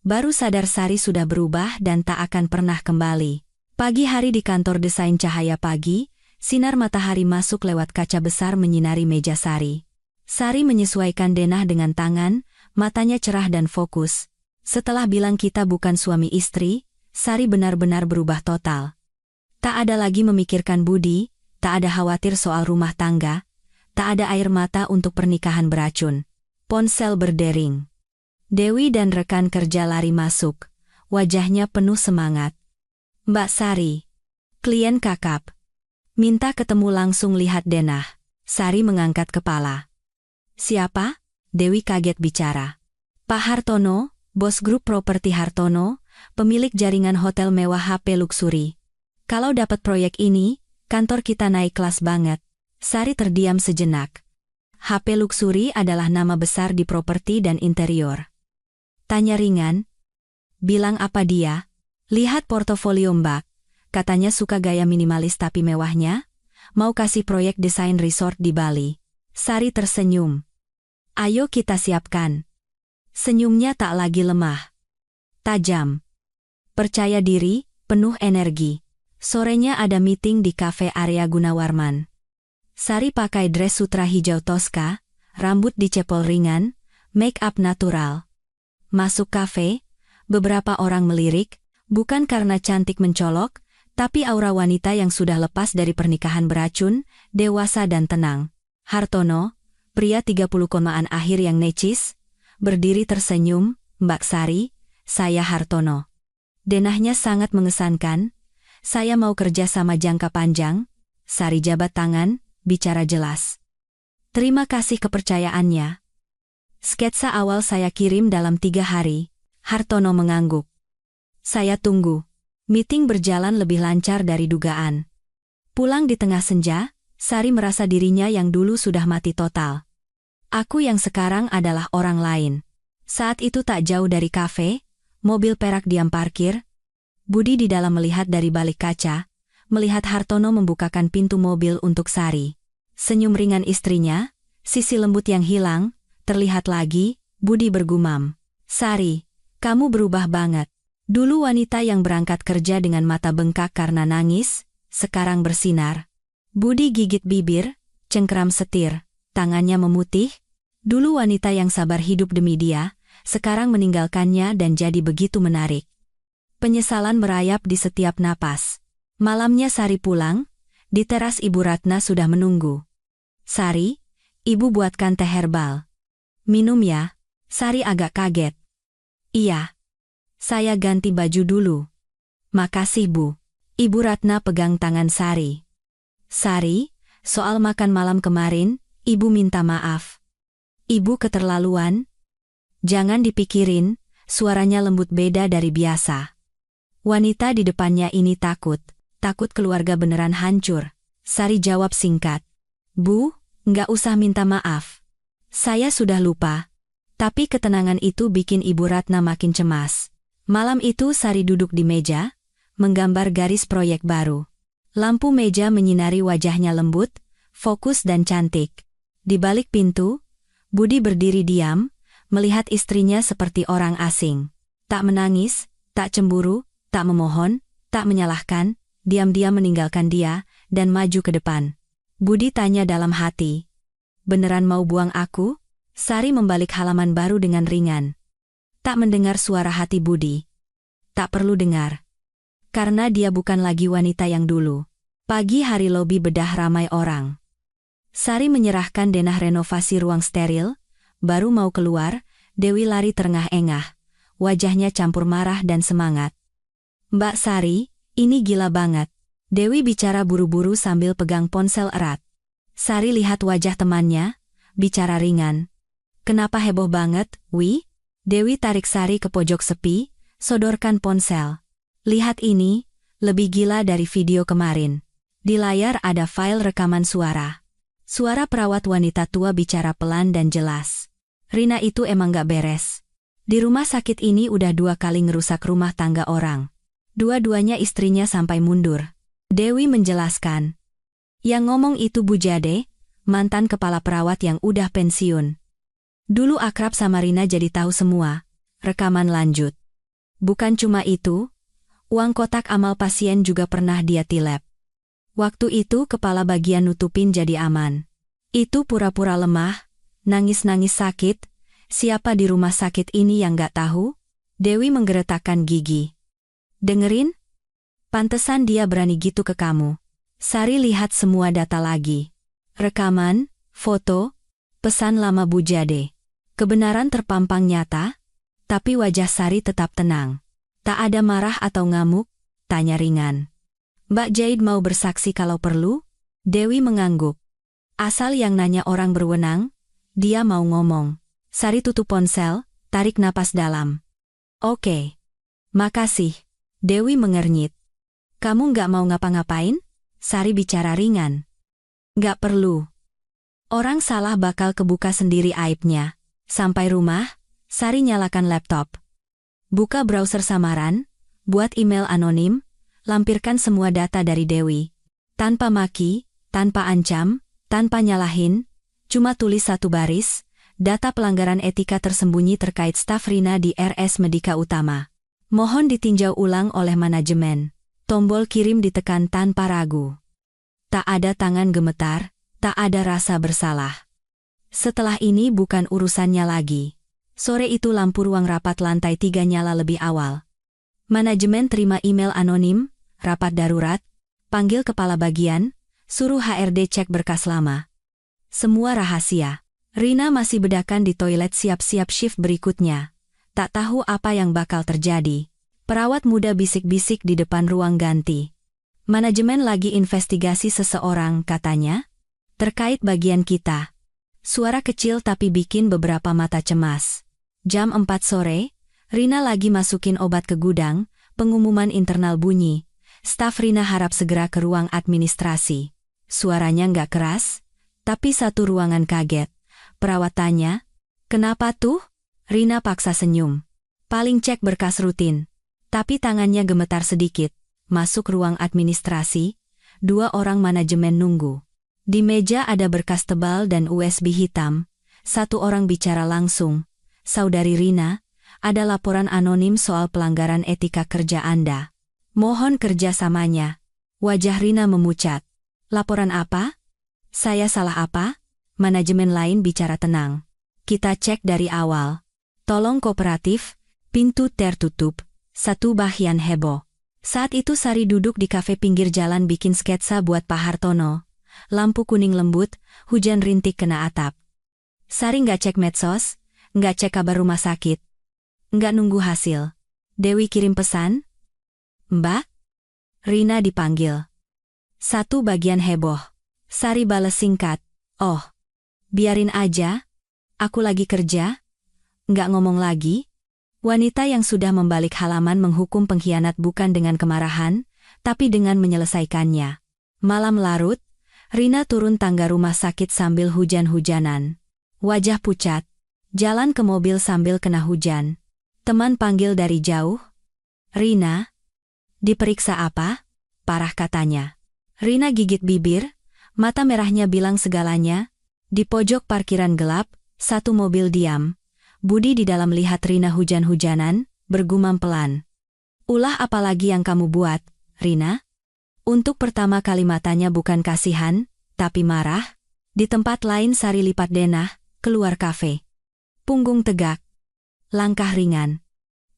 Baru sadar Sari sudah berubah dan tak akan pernah kembali. Pagi hari di kantor desain Cahaya Pagi, sinar matahari masuk lewat kaca besar menyinari meja Sari. Sari menyesuaikan denah dengan tangan, matanya cerah dan fokus. Setelah bilang kita bukan suami istri, Sari benar-benar berubah total. Tak ada lagi memikirkan Budi, tak ada khawatir soal rumah tangga, tak ada air mata untuk pernikahan beracun. Ponsel berdering. Dewi dan rekan kerja lari masuk, wajahnya penuh semangat. Mbak Sari, Klien kakap. Minta ketemu langsung lihat denah. Sari mengangkat kepala. Siapa? Dewi kaget bicara. Pak Hartono, bos grup properti Hartono, pemilik jaringan hotel mewah HP Luxury. Kalau dapat proyek ini, kantor kita naik kelas banget. Sari terdiam sejenak. HP Luxury adalah nama besar di properti dan interior. Tanya ringan. Bilang apa dia? Lihat portofolio Mbak. Katanya suka gaya minimalis tapi mewahnya. Mau kasih proyek desain resort di Bali. Sari tersenyum. Ayo kita siapkan. Senyumnya tak lagi lemah. Tajam. Percaya diri, penuh energi. Sorenya ada meeting di kafe area Gunawarman. Sari pakai dress sutra hijau Tosca, rambut dicepol ringan, make up natural. Masuk kafe, beberapa orang melirik, bukan karena cantik mencolok, tapi aura wanita yang sudah lepas dari pernikahan beracun, dewasa dan tenang. Hartono, pria 30-an akhir yang necis, berdiri tersenyum, Mbak Sari, saya Hartono. Denahnya sangat mengesankan, saya mau kerja sama jangka panjang. Sari jabat tangan, bicara jelas. Terima kasih kepercayaannya. Sketsa awal saya kirim dalam 3 hari. Hartono mengangguk. Saya tunggu. Meeting berjalan lebih lancar dari dugaan. Pulang di tengah senja, Sari merasa dirinya yang dulu sudah mati total. Aku yang sekarang adalah orang lain. Saat itu tak jauh dari kafe, mobil perak diam parkir. Budi di dalam melihat dari balik kaca, melihat Hartono membukakan pintu mobil untuk Sari. Senyum ringan istrinya, sisi lembut yang hilang, terlihat lagi. Budi bergumam. Sari, kamu berubah banget. Dulu wanita yang berangkat kerja dengan mata bengkak karena nangis, sekarang bersinar. Budi gigit bibir, cengkeram setir, tangannya memutih. Dulu wanita yang sabar hidup demi dia, sekarang meninggalkannya dan jadi begitu menarik. Penyesalan merayap di setiap napas. Malamnya Sari pulang, di teras Ibu Ratna sudah menunggu. Sari, Ibu buatkan teh herbal. Minum ya. Sari agak kaget. Iya. Saya ganti baju dulu. Makasih Bu. Ibu Ratna pegang tangan Sari. Sari, soal makan malam kemarin, Ibu minta maaf. Ibu keterlaluan? Jangan dipikirin, suaranya lembut beda dari biasa. Wanita di depannya ini takut keluarga beneran hancur. Sari jawab singkat. Bu, nggak usah minta maaf. Saya sudah lupa. Tapi ketenangan itu bikin Ibu Ratna makin cemas. Malam itu Sari duduk di meja, menggambar garis proyek baru. Lampu meja menyinari wajahnya lembut, fokus dan cantik. Di balik pintu, Budi berdiri diam, melihat istrinya seperti orang asing. Tak menangis, tak cemburu, tak memohon, tak menyalahkan, diam-diam meninggalkan dia, dan maju ke depan. Budi tanya dalam hati. Beneran mau buang aku? Sari membalik halaman baru dengan ringan. Tak mendengar suara hati Budi. Tak perlu dengar. Karena dia bukan lagi wanita yang dulu. Pagi hari lobi bedah ramai orang. Sari menyerahkan denah renovasi ruang steril, baru mau keluar, Dewi lari terengah-engah. Wajahnya campur marah dan semangat. Mbak Sari, ini gila banget. Dewi bicara buru-buru sambil pegang ponsel erat. Sari lihat wajah temannya, bicara ringan. Kenapa heboh banget, Wi? Dewi tarik Sari ke pojok sepi, sodorkan ponsel. Lihat ini, lebih gila dari video kemarin. Di layar ada file rekaman suara. Suara perawat wanita tua bicara pelan dan jelas. Rina itu emang gak beres. Di rumah sakit ini udah 2 kali ngerusak rumah tangga orang. Dua-duanya istrinya sampai mundur. Dewi menjelaskan. Yang ngomong itu Bu Jade, mantan kepala perawat yang udah pensiun. Dulu akrab sama Rina jadi tahu semua. Rekaman lanjut. Bukan cuma itu, uang kotak amal pasien juga pernah dia tilep. Waktu itu kepala bagian nutupin jadi aman. Itu pura-pura lemah, nangis-nangis sakit. Siapa di rumah sakit ini yang gak tahu? Dewi menggeretakkan gigi. Dengerin? Pantesan dia berani gitu ke kamu. Sari lihat semua data lagi. Rekaman, foto, pesan lama Bu Jade. Kebenaran terpampang nyata, tapi wajah Sari tetap tenang. Tak ada marah atau ngamuk, tanya ringan. Mbak Jade mau bersaksi kalau perlu? Dewi mengangguk. Asal yang nanya orang berwenang, dia mau ngomong. Sari tutup ponsel, tarik napas dalam. Oke. Makasih. Dewi mengernyit. Kamu nggak mau ngapa-ngapain? Sari bicara ringan. Nggak perlu. Orang salah bakal kebuka sendiri aibnya. Sampai rumah, Sari nyalakan laptop. Buka browser samaran, buat email anonim, lampirkan semua data dari Dewi. Tanpa maki, tanpa ancam, tanpa nyalahin, cuma tulis satu baris, data pelanggaran etika tersembunyi terkait staf Rina di RS Medika Utama. Mohon ditinjau ulang oleh manajemen. Tombol kirim ditekan tanpa ragu. Tak ada tangan gemetar, tak ada rasa bersalah. Setelah ini bukan urusannya lagi. Sore itu lampu ruang rapat lantai 3 nyala lebih awal. Manajemen terima email anonim, rapat darurat, panggil kepala bagian, suruh HRD cek berkas lama. Semua rahasia. Rina masih bedakan di toilet siap-siap shift berikutnya. Tak tahu apa yang bakal terjadi. Perawat muda bisik-bisik di depan ruang ganti. Manajemen lagi investigasi seseorang, katanya. Terkait bagian kita. Suara kecil tapi bikin beberapa mata cemas. Jam 4 sore, Rina lagi masukin obat ke gudang, pengumuman internal bunyi. Staf Rina harap segera ke ruang administrasi. Suaranya nggak keras, tapi satu ruangan kaget. Perawat tanya, kenapa tuh? Rina paksa senyum. Paling cek berkas rutin. Tapi tangannya gemetar sedikit. Masuk ruang administrasi, 2 orang manajemen nunggu. Di meja ada berkas tebal dan USB hitam. 1 orang bicara langsung. Saudari Rina, ada laporan anonim soal pelanggaran etika kerja Anda. Mohon kerjasamanya. Wajah Rina memucat. Laporan apa? Saya salah apa? Manajemen lain bicara tenang. Kita cek dari awal. Tolong kooperatif, pintu tertutup. Satu bahian heboh. Saat itu Sari duduk di kafe pinggir jalan bikin sketsa buat Pak Hartono. Lampu kuning lembut, hujan rintik kena atap. Sari nggak cek medsos, nggak cek kabar rumah sakit. Nggak nunggu hasil. Dewi kirim pesan. Mbak? Rina dipanggil. Satu bagian heboh. Sari balas singkat. Oh, biarin aja. Aku lagi kerja. Nggak ngomong lagi. Wanita yang sudah membalik halaman menghukum pengkhianat bukan dengan kemarahan, tapi dengan menyelesaikannya. Malam larut, Rina turun tangga rumah sakit sambil hujan-hujanan. Wajah pucat. Jalan ke mobil sambil kena hujan. Teman panggil dari jauh. Rina? Diperiksa apa? Parah katanya. Rina gigit bibir, mata merahnya bilang segalanya. Di pojok parkiran gelap, 1 mobil diam. Budi di dalam lihat Rina hujan-hujanan, bergumam pelan. Ulah apa lagi yang kamu buat, Rina? Untuk pertama kali matanya bukan kasihan, tapi marah. Di tempat lain Sari lipat denah, keluar kafe. Punggung tegak. Langkah ringan.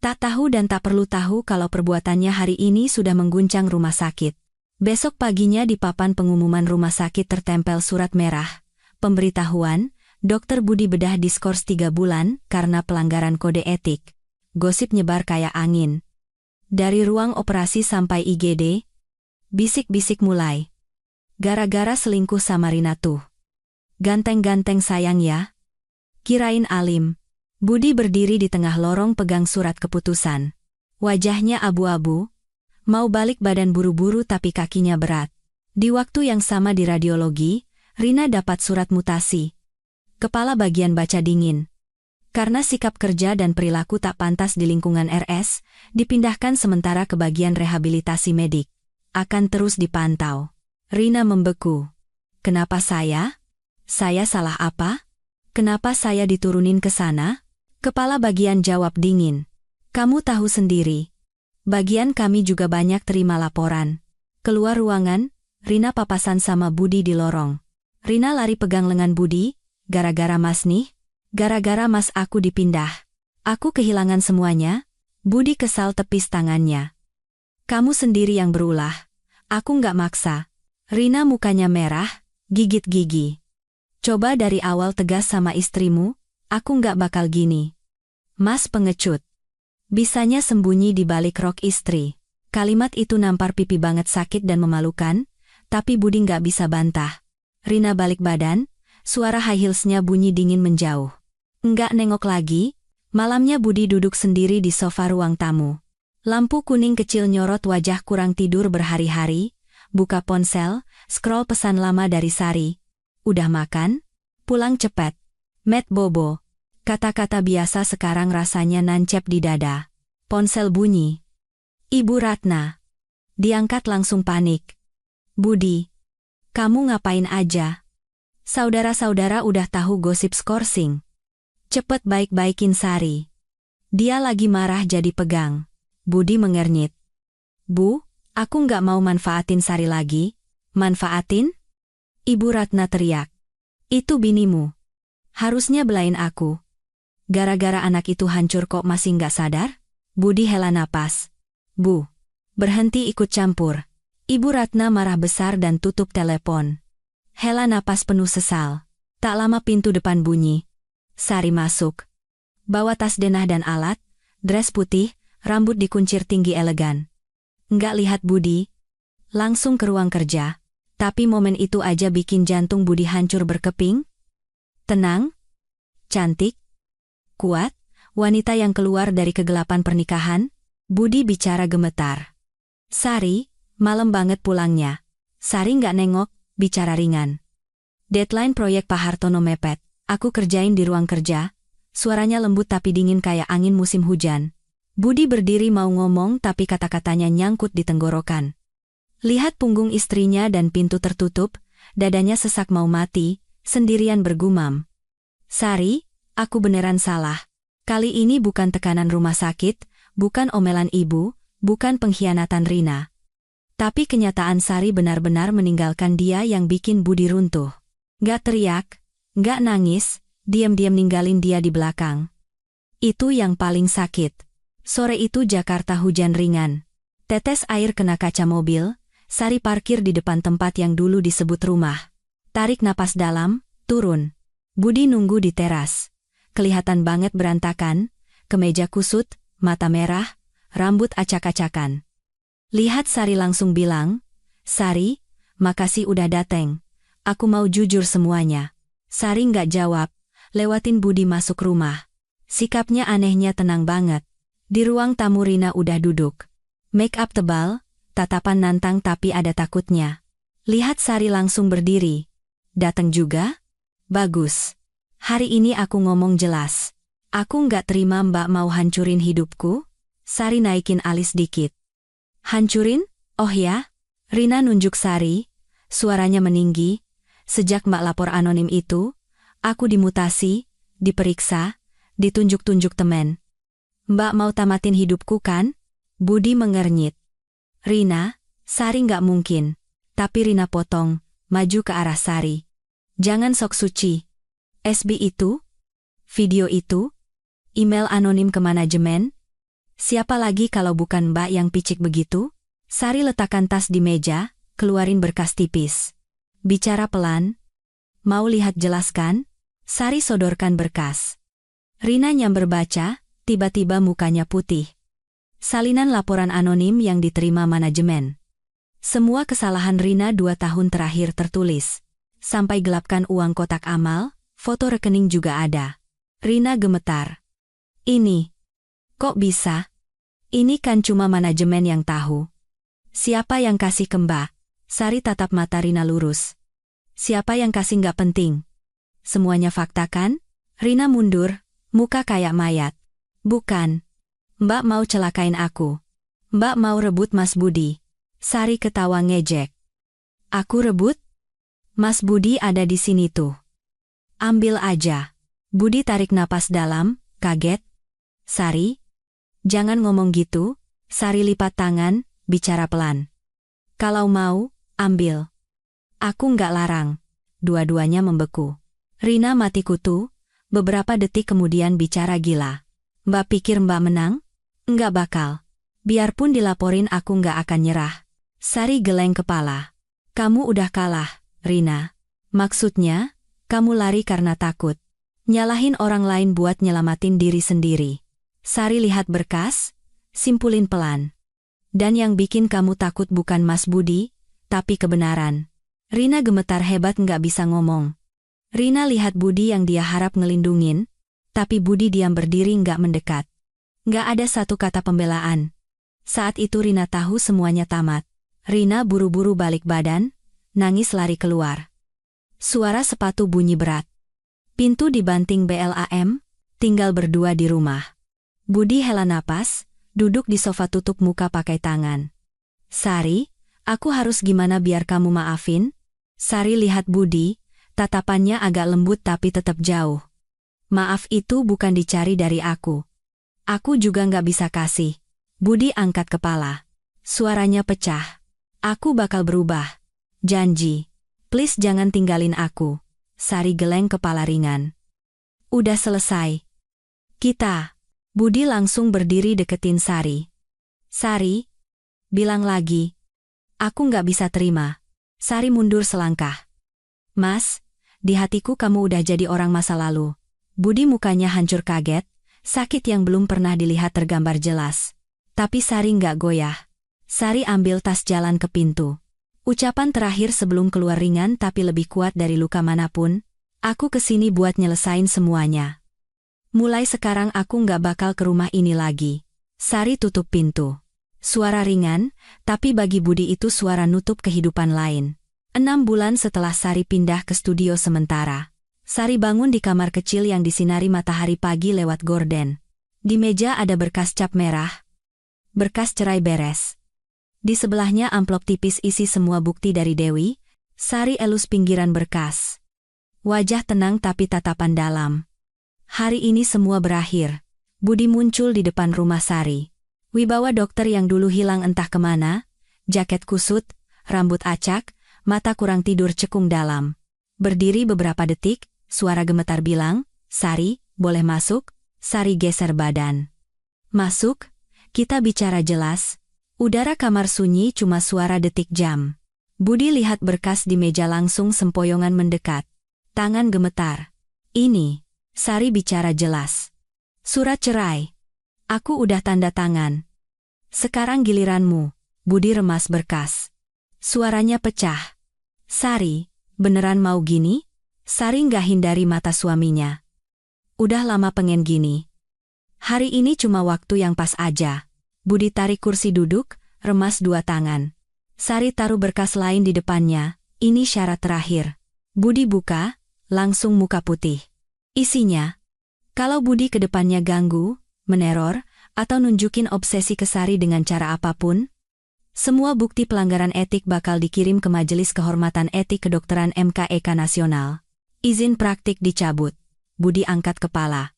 Tak tahu dan tak perlu tahu kalau perbuatannya hari ini sudah mengguncang rumah sakit. Besok paginya di papan pengumuman rumah sakit tertempel surat merah. Pemberitahuan, Dr. Budi bedah diskors 3 bulan karena pelanggaran kode etik. Gosip nyebar kayak angin. Dari ruang operasi sampai IGD, bisik-bisik mulai. Gara-gara selingkuh sama Rina tuh. Ganteng-ganteng sayang ya. Kirain alim. Budi berdiri di tengah lorong pegang surat keputusan. Wajahnya abu-abu. Mau balik badan buru-buru tapi kakinya berat. Di waktu yang sama di radiologi, Rina dapat surat mutasi. Kepala bagian baca dingin. Karena sikap kerja dan perilaku tak pantas di lingkungan RS, dipindahkan sementara ke bagian rehabilitasi medik. Akan terus dipantau. Rina membeku. Kenapa saya? Saya salah apa? Kenapa saya diturunin ke sana? Kepala bagian jawab dingin. Kamu tahu sendiri. Bagian kami juga banyak terima laporan. Keluar ruangan, Rina papasan sama Budi di lorong. Rina lari pegang lengan Budi. Gara-gara mas nih? Gara-gara mas aku dipindah. Aku kehilangan semuanya. Budi kesal tepis tangannya. Kamu sendiri yang berulah. Aku nggak maksa. Rina mukanya merah, gigit gigi. Coba dari awal tegas sama istrimu, aku nggak bakal gini. Mas pengecut. Bisanya sembunyi di balik rok istri. Kalimat itu nampar pipi banget sakit dan memalukan, tapi Budi nggak bisa bantah. Rina balik badan, suara high heels-nya bunyi dingin menjauh. Nggak nengok lagi, malamnya Budi duduk sendiri di sofa ruang tamu. Lampu kuning kecil nyorot wajah kurang tidur berhari-hari, buka ponsel, scroll pesan lama dari Sari. Udah makan? Pulang cepet. Met bobo. Kata-kata biasa sekarang rasanya nancep di dada. Ponsel bunyi. Ibu Ratna. Diangkat langsung panik. Budi. Kamu ngapain aja? Saudara-saudara udah tahu gosip skorsing. Cepet baik-baikin Sari. Dia lagi marah jadi pegang. Budi mengernyit. Bu, aku nggak mau manfaatin Sari lagi. Manfaatin? Ibu Ratna teriak. Itu binimu. Harusnya belain aku. Gara-gara anak itu hancur kok masih nggak sadar? Budi hela napas. Bu, berhenti ikut campur. Ibu Ratna marah besar dan tutup telepon. Hela napas penuh sesal. Tak lama pintu depan bunyi. Sari masuk. Bawa tas denah dan alat, dress putih, rambut dikuncir tinggi elegan. Nggak lihat Budi. Langsung ke ruang kerja. Tapi momen itu aja bikin jantung Budi hancur berkeping. Tenang. Cantik. Kuat. Wanita yang keluar dari kegelapan pernikahan. Budi bicara gemetar. Sari, malam banget pulangnya. Sari nggak nengok, bicara ringan. Deadline proyek Pak Hartono mepet. Aku kerjain di ruang kerja. Suaranya lembut tapi dingin kayak angin musim hujan. Budi berdiri mau ngomong tapi kata-katanya nyangkut di tenggorokan. Lihat punggung istrinya dan pintu tertutup, dadanya sesak mau mati, sendirian bergumam. Sari, aku beneran salah. Kali ini bukan tekanan rumah sakit, bukan omelan ibu, bukan pengkhianatan Rina. Tapi kenyataan Sari benar-benar meninggalkan dia yang bikin Budi runtuh. Gak teriak, gak nangis, diam-diam ninggalin dia di belakang. Itu yang paling sakit. Sore itu Jakarta hujan ringan. Tetes air kena kaca mobil, Sari parkir di depan tempat yang dulu disebut rumah. Tarik napas dalam, turun. Budi nunggu di teras. Kelihatan banget berantakan, kemeja kusut, mata merah, rambut acak-acakan. Lihat Sari langsung bilang, Sari, makasih udah dateng. Aku mau jujur semuanya. Sari nggak jawab, lewatin Budi masuk rumah. Sikapnya anehnya tenang banget. Di ruang tamu Rina udah duduk. Make up tebal, tatapan nantang tapi ada takutnya. Lihat Sari langsung berdiri. Dateng juga? Bagus. Hari ini aku ngomong jelas. Aku nggak terima Mbak mau hancurin hidupku. Sari naikin alis dikit. Hancurin? Oh ya? Rina nunjuk Sari. Suaranya meninggi. Sejak Mbak lapor anonim itu, aku dimutasi, diperiksa, ditunjuk-tunjuk temen. Mbak mau tamatin hidupku kan? Budi mengernyit. Rina, Sari nggak mungkin. Tapi Rina potong, maju ke arah Sari. Jangan sok suci. SB itu? Video itu? Email anonim ke manajemen? Siapa lagi kalau bukan Mbak yang picik begitu? Sari letakkan tas di meja, keluarin berkas tipis. Bicara pelan. Mau lihat jelaskan? Sari sodorkan berkas. Rina nyamber baca, tiba-tiba mukanya putih. Salinan laporan anonim yang diterima manajemen. Semua kesalahan Rina 2 tahun terakhir tertulis. Sampai gelapkan uang kotak amal, foto rekening juga ada. Rina gemetar. Ini. Kok bisa? Ini kan cuma manajemen yang tahu. Siapa yang kasih ke Mbak? Sari tatap mata Rina lurus. Siapa yang kasih nggak penting. Semuanya fakta kan? Rina mundur, muka kayak mayat. Bukan. Mbak mau celakain aku. Mbak mau rebut Mas Budi. Sari ketawa ngejek. Aku rebut? Mas Budi ada di sini tuh. Ambil aja. Budi tarik napas dalam, kaget. Sari? Jangan ngomong gitu. Sari lipat tangan, bicara pelan. Kalau mau, ambil. Aku nggak larang. Dua-duanya membeku. Rina mati kutu. Beberapa detik kemudian bicara gila. Mbak pikir Mbak menang? Nggak bakal. Biarpun dilaporin aku nggak akan nyerah. Sari geleng kepala. Kamu udah kalah, Rina. Maksudnya, kamu lari karena takut. Nyalahin orang lain buat nyelamatin diri sendiri. Sari lihat berkas, simpulin pelan. Dan yang bikin kamu takut bukan Mas Budi, tapi kebenaran. Rina gemetar hebat nggak bisa ngomong. Rina lihat Budi yang dia harap ngelindungin, tapi Budi diam berdiri nggak mendekat. Nggak ada satu kata pembelaan. Saat itu Rina tahu semuanya tamat. Rina buru-buru balik badan, nangis lari keluar. Suara sepatu bunyi berat. Pintu dibanting BLAM, tinggal berdua di rumah. Budi hela napas, duduk di sofa tutup muka pakai tangan. Sari, aku harus gimana biar kamu maafin? Sari lihat Budi, tatapannya agak lembut tapi tetap jauh. Maaf itu bukan dicari dari aku. Aku juga nggak bisa kasih. Budi angkat kepala. Suaranya pecah. Aku bakal berubah. Janji. Please jangan tinggalin aku. Sari geleng kepala ringan. Udah selesai. Kita. Budi langsung berdiri deketin Sari. Sari. Bilang lagi. Aku nggak bisa terima. Sari mundur selangkah. Mas, di hatiku kamu udah jadi orang masa lalu. Budi mukanya hancur kaget, sakit yang belum pernah dilihat tergambar jelas. Tapi Sari nggak goyah. Sari ambil tas jalan ke pintu. Ucapan terakhir sebelum keluar ringan tapi lebih kuat dari luka manapun. Aku kesini buat nyelesain semuanya. Mulai sekarang aku nggak bakal ke rumah ini lagi. Sari tutup pintu. Suara ringan, tapi bagi Budi itu suara nutup kehidupan lain. 6 bulan setelah Sari pindah ke studio sementara. Sari bangun di kamar kecil yang disinari matahari pagi lewat gorden. Di meja ada berkas cap merah. Berkas cerai beres. Di sebelahnya amplop tipis isi semua bukti dari Dewi. Sari elus pinggiran berkas. Wajah tenang tapi tatapan dalam. Hari ini semua berakhir. Budi muncul di depan rumah Sari. Wibawa dokter yang dulu hilang entah kemana, jaket kusut, rambut acak, mata kurang tidur cekung dalam. Berdiri beberapa detik, suara gemetar bilang, Sari, boleh masuk? Sari geser badan. Masuk, kita bicara jelas. Udara kamar sunyi cuma suara detik jam. Budi lihat berkas di meja langsung sempoyongan mendekat. Tangan gemetar. Ini, Sari bicara jelas. Surat cerai. Aku udah tanda tangan. Sekarang giliranmu. Budi remas berkas. Suaranya pecah. Sari, beneran mau gini? Sari nggak hindari mata suaminya. Udah lama pengen gini. Hari ini cuma waktu yang pas aja. Budi tarik kursi duduk, remas 2 tangan. Sari taruh berkas lain di depannya. Ini syarat terakhir. Budi buka, langsung muka putih. Isinya, kalau Budi ke depannya ganggu, meneror, atau nunjukin obsesi ke Sari dengan cara apapun, semua bukti pelanggaran etik bakal dikirim ke Majelis Kehormatan Etik Kedokteran MKEK Nasional. Izin praktik dicabut. Budi angkat kepala.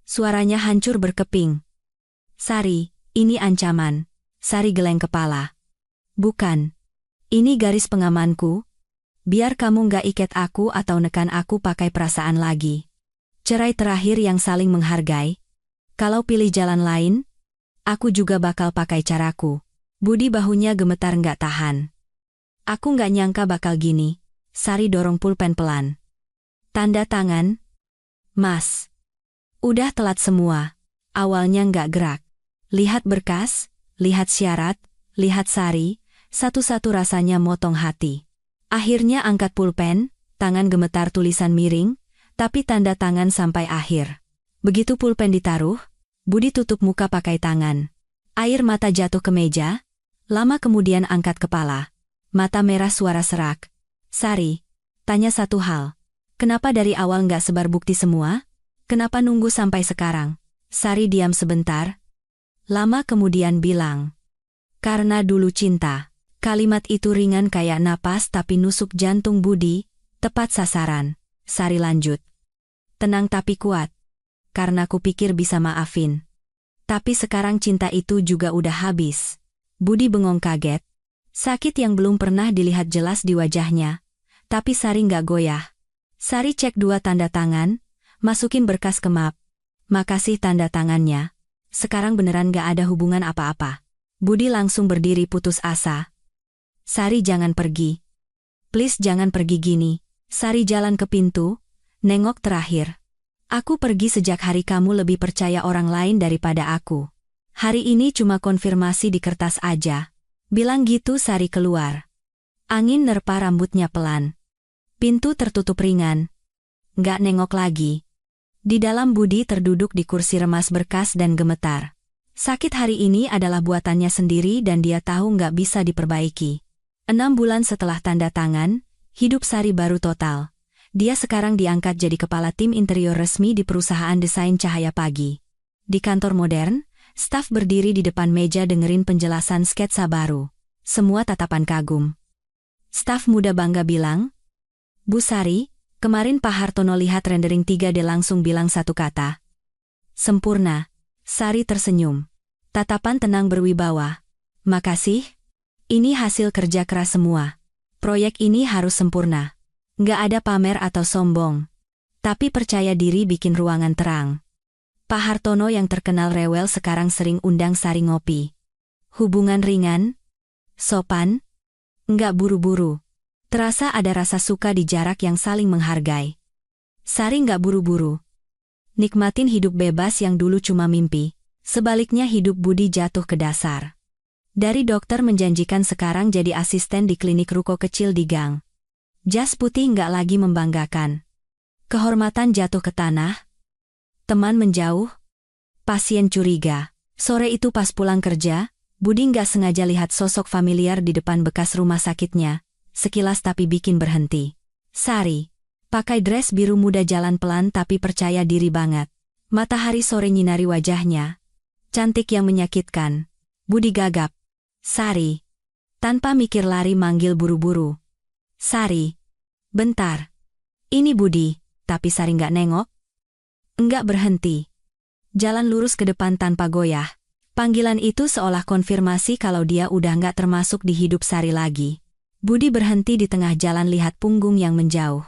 Suaranya hancur berkeping. Sari, ini ancaman. Sari geleng kepala. Bukan. Ini garis pengamanku. Biar kamu nggak iket aku atau nekan aku pakai perasaan lagi. Cerai terakhir yang saling menghargai. Kalau pilih jalan lain, aku juga bakal pakai caraku. Budi bahunya gemetar nggak tahan. Aku nggak nyangka bakal gini. Sari dorong pulpen pelan. Tanda tangan. Mas. Udah telat semua. Awalnya nggak gerak. Lihat berkas, lihat syarat, lihat Sari, satu-satu rasanya motong hati. Akhirnya angkat pulpen, tangan gemetar tulisan miring, tapi tanda tangan sampai akhir. Begitu pulpen ditaruh, Budi tutup muka pakai tangan. Air mata jatuh ke meja, lama kemudian angkat kepala. Mata merah suara serak. Sari, tanya satu hal. Kenapa dari awal nggak sebar bukti semua? Kenapa nunggu sampai sekarang? Sari diam sebentar. Lama kemudian bilang. Karena dulu cinta. Kalimat itu ringan kayak napas tapi nusuk jantung Budi, tepat sasaran. Sari lanjut. Tenang tapi kuat. Karena kupikir bisa maafin. Tapi sekarang cinta itu juga udah habis. Budi bengong kaget. Sakit yang belum pernah dilihat jelas di wajahnya. Tapi Sari nggak goyah. Sari cek 2 tanda tangan, masukin berkas ke map. Makasih tanda tangannya. Sekarang beneran nggak ada hubungan apa-apa. Budi langsung berdiri putus asa. Sari jangan pergi. Please jangan pergi gini. Sari jalan ke pintu, nengok terakhir. Aku pergi sejak hari kamu lebih percaya orang lain daripada aku. Hari ini cuma konfirmasi di kertas aja. Bilang gitu Sari keluar. Angin nerpa rambutnya pelan. Pintu tertutup ringan. Nggak nengok lagi. Di dalam Budi terduduk di kursi remas berkas dan gemetar. Sakit hari ini adalah buatannya sendiri dan dia tahu nggak bisa diperbaiki. 6 bulan setelah tanda tangan, hidup Sari baru total. Dia sekarang diangkat jadi kepala tim interior resmi di perusahaan desain Cahaya Pagi. Di kantor modern, staf berdiri di depan meja dengerin penjelasan sketsa baru. Semua tatapan kagum. Staf muda bangga bilang, "Bu Sari, kemarin Pak Hartono lihat rendering 3D langsung bilang satu kata. Sempurna." Sari tersenyum. Tatapan tenang berwibawa. "Makasih. Ini hasil kerja keras semua. Proyek ini harus sempurna. Nggak ada pamer atau sombong. Tapi percaya diri bikin ruangan terang." Pak Hartono yang terkenal rewel sekarang sering undang Sari ngopi. Hubungan ringan, sopan, nggak buru-buru. Terasa ada rasa suka di jarak yang saling menghargai. Sari nggak buru-buru. Nikmatin hidup bebas yang dulu cuma mimpi. Sebaliknya hidup Budi jatuh ke dasar. Dari dokter menjanjikan sekarang jadi asisten di klinik ruko kecil di gang. Jas putih nggak lagi membanggakan. Kehormatan jatuh ke tanah. Teman menjauh. Pasien curiga. Sore itu pas pulang kerja, Budi nggak sengaja lihat sosok familiar di depan bekas rumah sakitnya. Sekilas tapi bikin berhenti. Sari. Pakai dress biru muda jalan pelan tapi percaya diri banget. Matahari sore nyinari wajahnya. Cantik yang menyakitkan. Budi gagap. "Sari." Tanpa mikir lari manggil buru-buru. "Sari." "Bentar." "Ini Budi." Tapi Sari nggak nengok. Enggak berhenti. Jalan lurus ke depan tanpa goyah. Panggilan itu seolah konfirmasi kalau dia udah nggak termasuk di hidup Sari lagi. Budi berhenti di tengah jalan lihat punggung yang menjauh.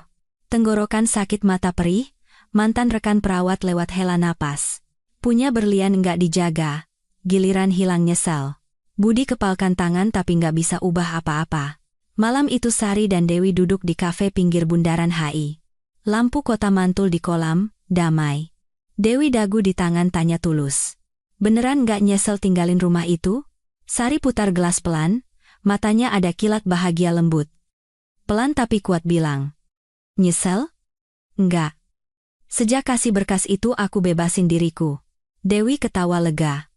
Tenggorokan sakit, mata perih, mantan rekan perawat lewat hela napas. Punya berlian nggak dijaga. Giliran hilang nyesal. Budi kepalkan tangan tapi nggak bisa ubah apa-apa. Malam itu Sari dan Dewi duduk di kafe pinggir bundaran HI. Lampu kota mantul di kolam, damai. Dewi dagu di tangan tanya tulus. "Beneran nggak nyesel tinggalin rumah itu?" Sari putar gelas pelan, matanya ada kilat bahagia lembut. Pelan tapi kuat bilang, "Nyesel? Enggak. Sejak kasih berkas itu aku bebasin diriku." Dewi ketawa lega.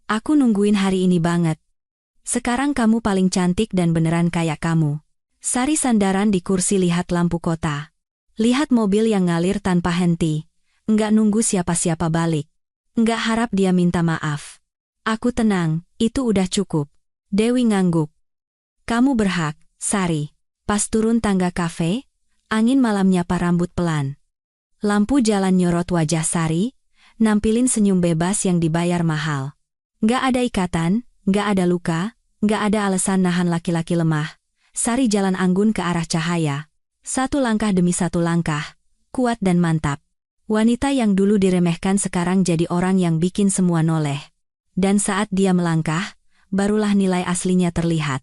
"Aku nungguin hari ini banget. Sekarang kamu paling cantik dan beneran kayak kamu." Sari sandaran di kursi lihat lampu kota. Lihat mobil yang ngalir tanpa henti. Enggak nunggu siapa-siapa balik. Enggak harap dia minta maaf. "Aku tenang, itu udah cukup." Dewi ngangguk. "Kamu berhak, Sari." Pas turun tangga kafe, angin malam nyapa rambut pelan. Lampu jalan nyorot wajah Sari, nampilin senyum bebas yang dibayar mahal. Nggak ada ikatan, nggak ada luka, nggak ada alasan nahan laki-laki lemah. Sari jalan anggun ke arah cahaya. Satu langkah demi satu langkah, kuat dan mantap. Wanita yang dulu diremehkan sekarang jadi orang yang bikin semua noleh. Dan saat dia melangkah, barulah nilai aslinya terlihat.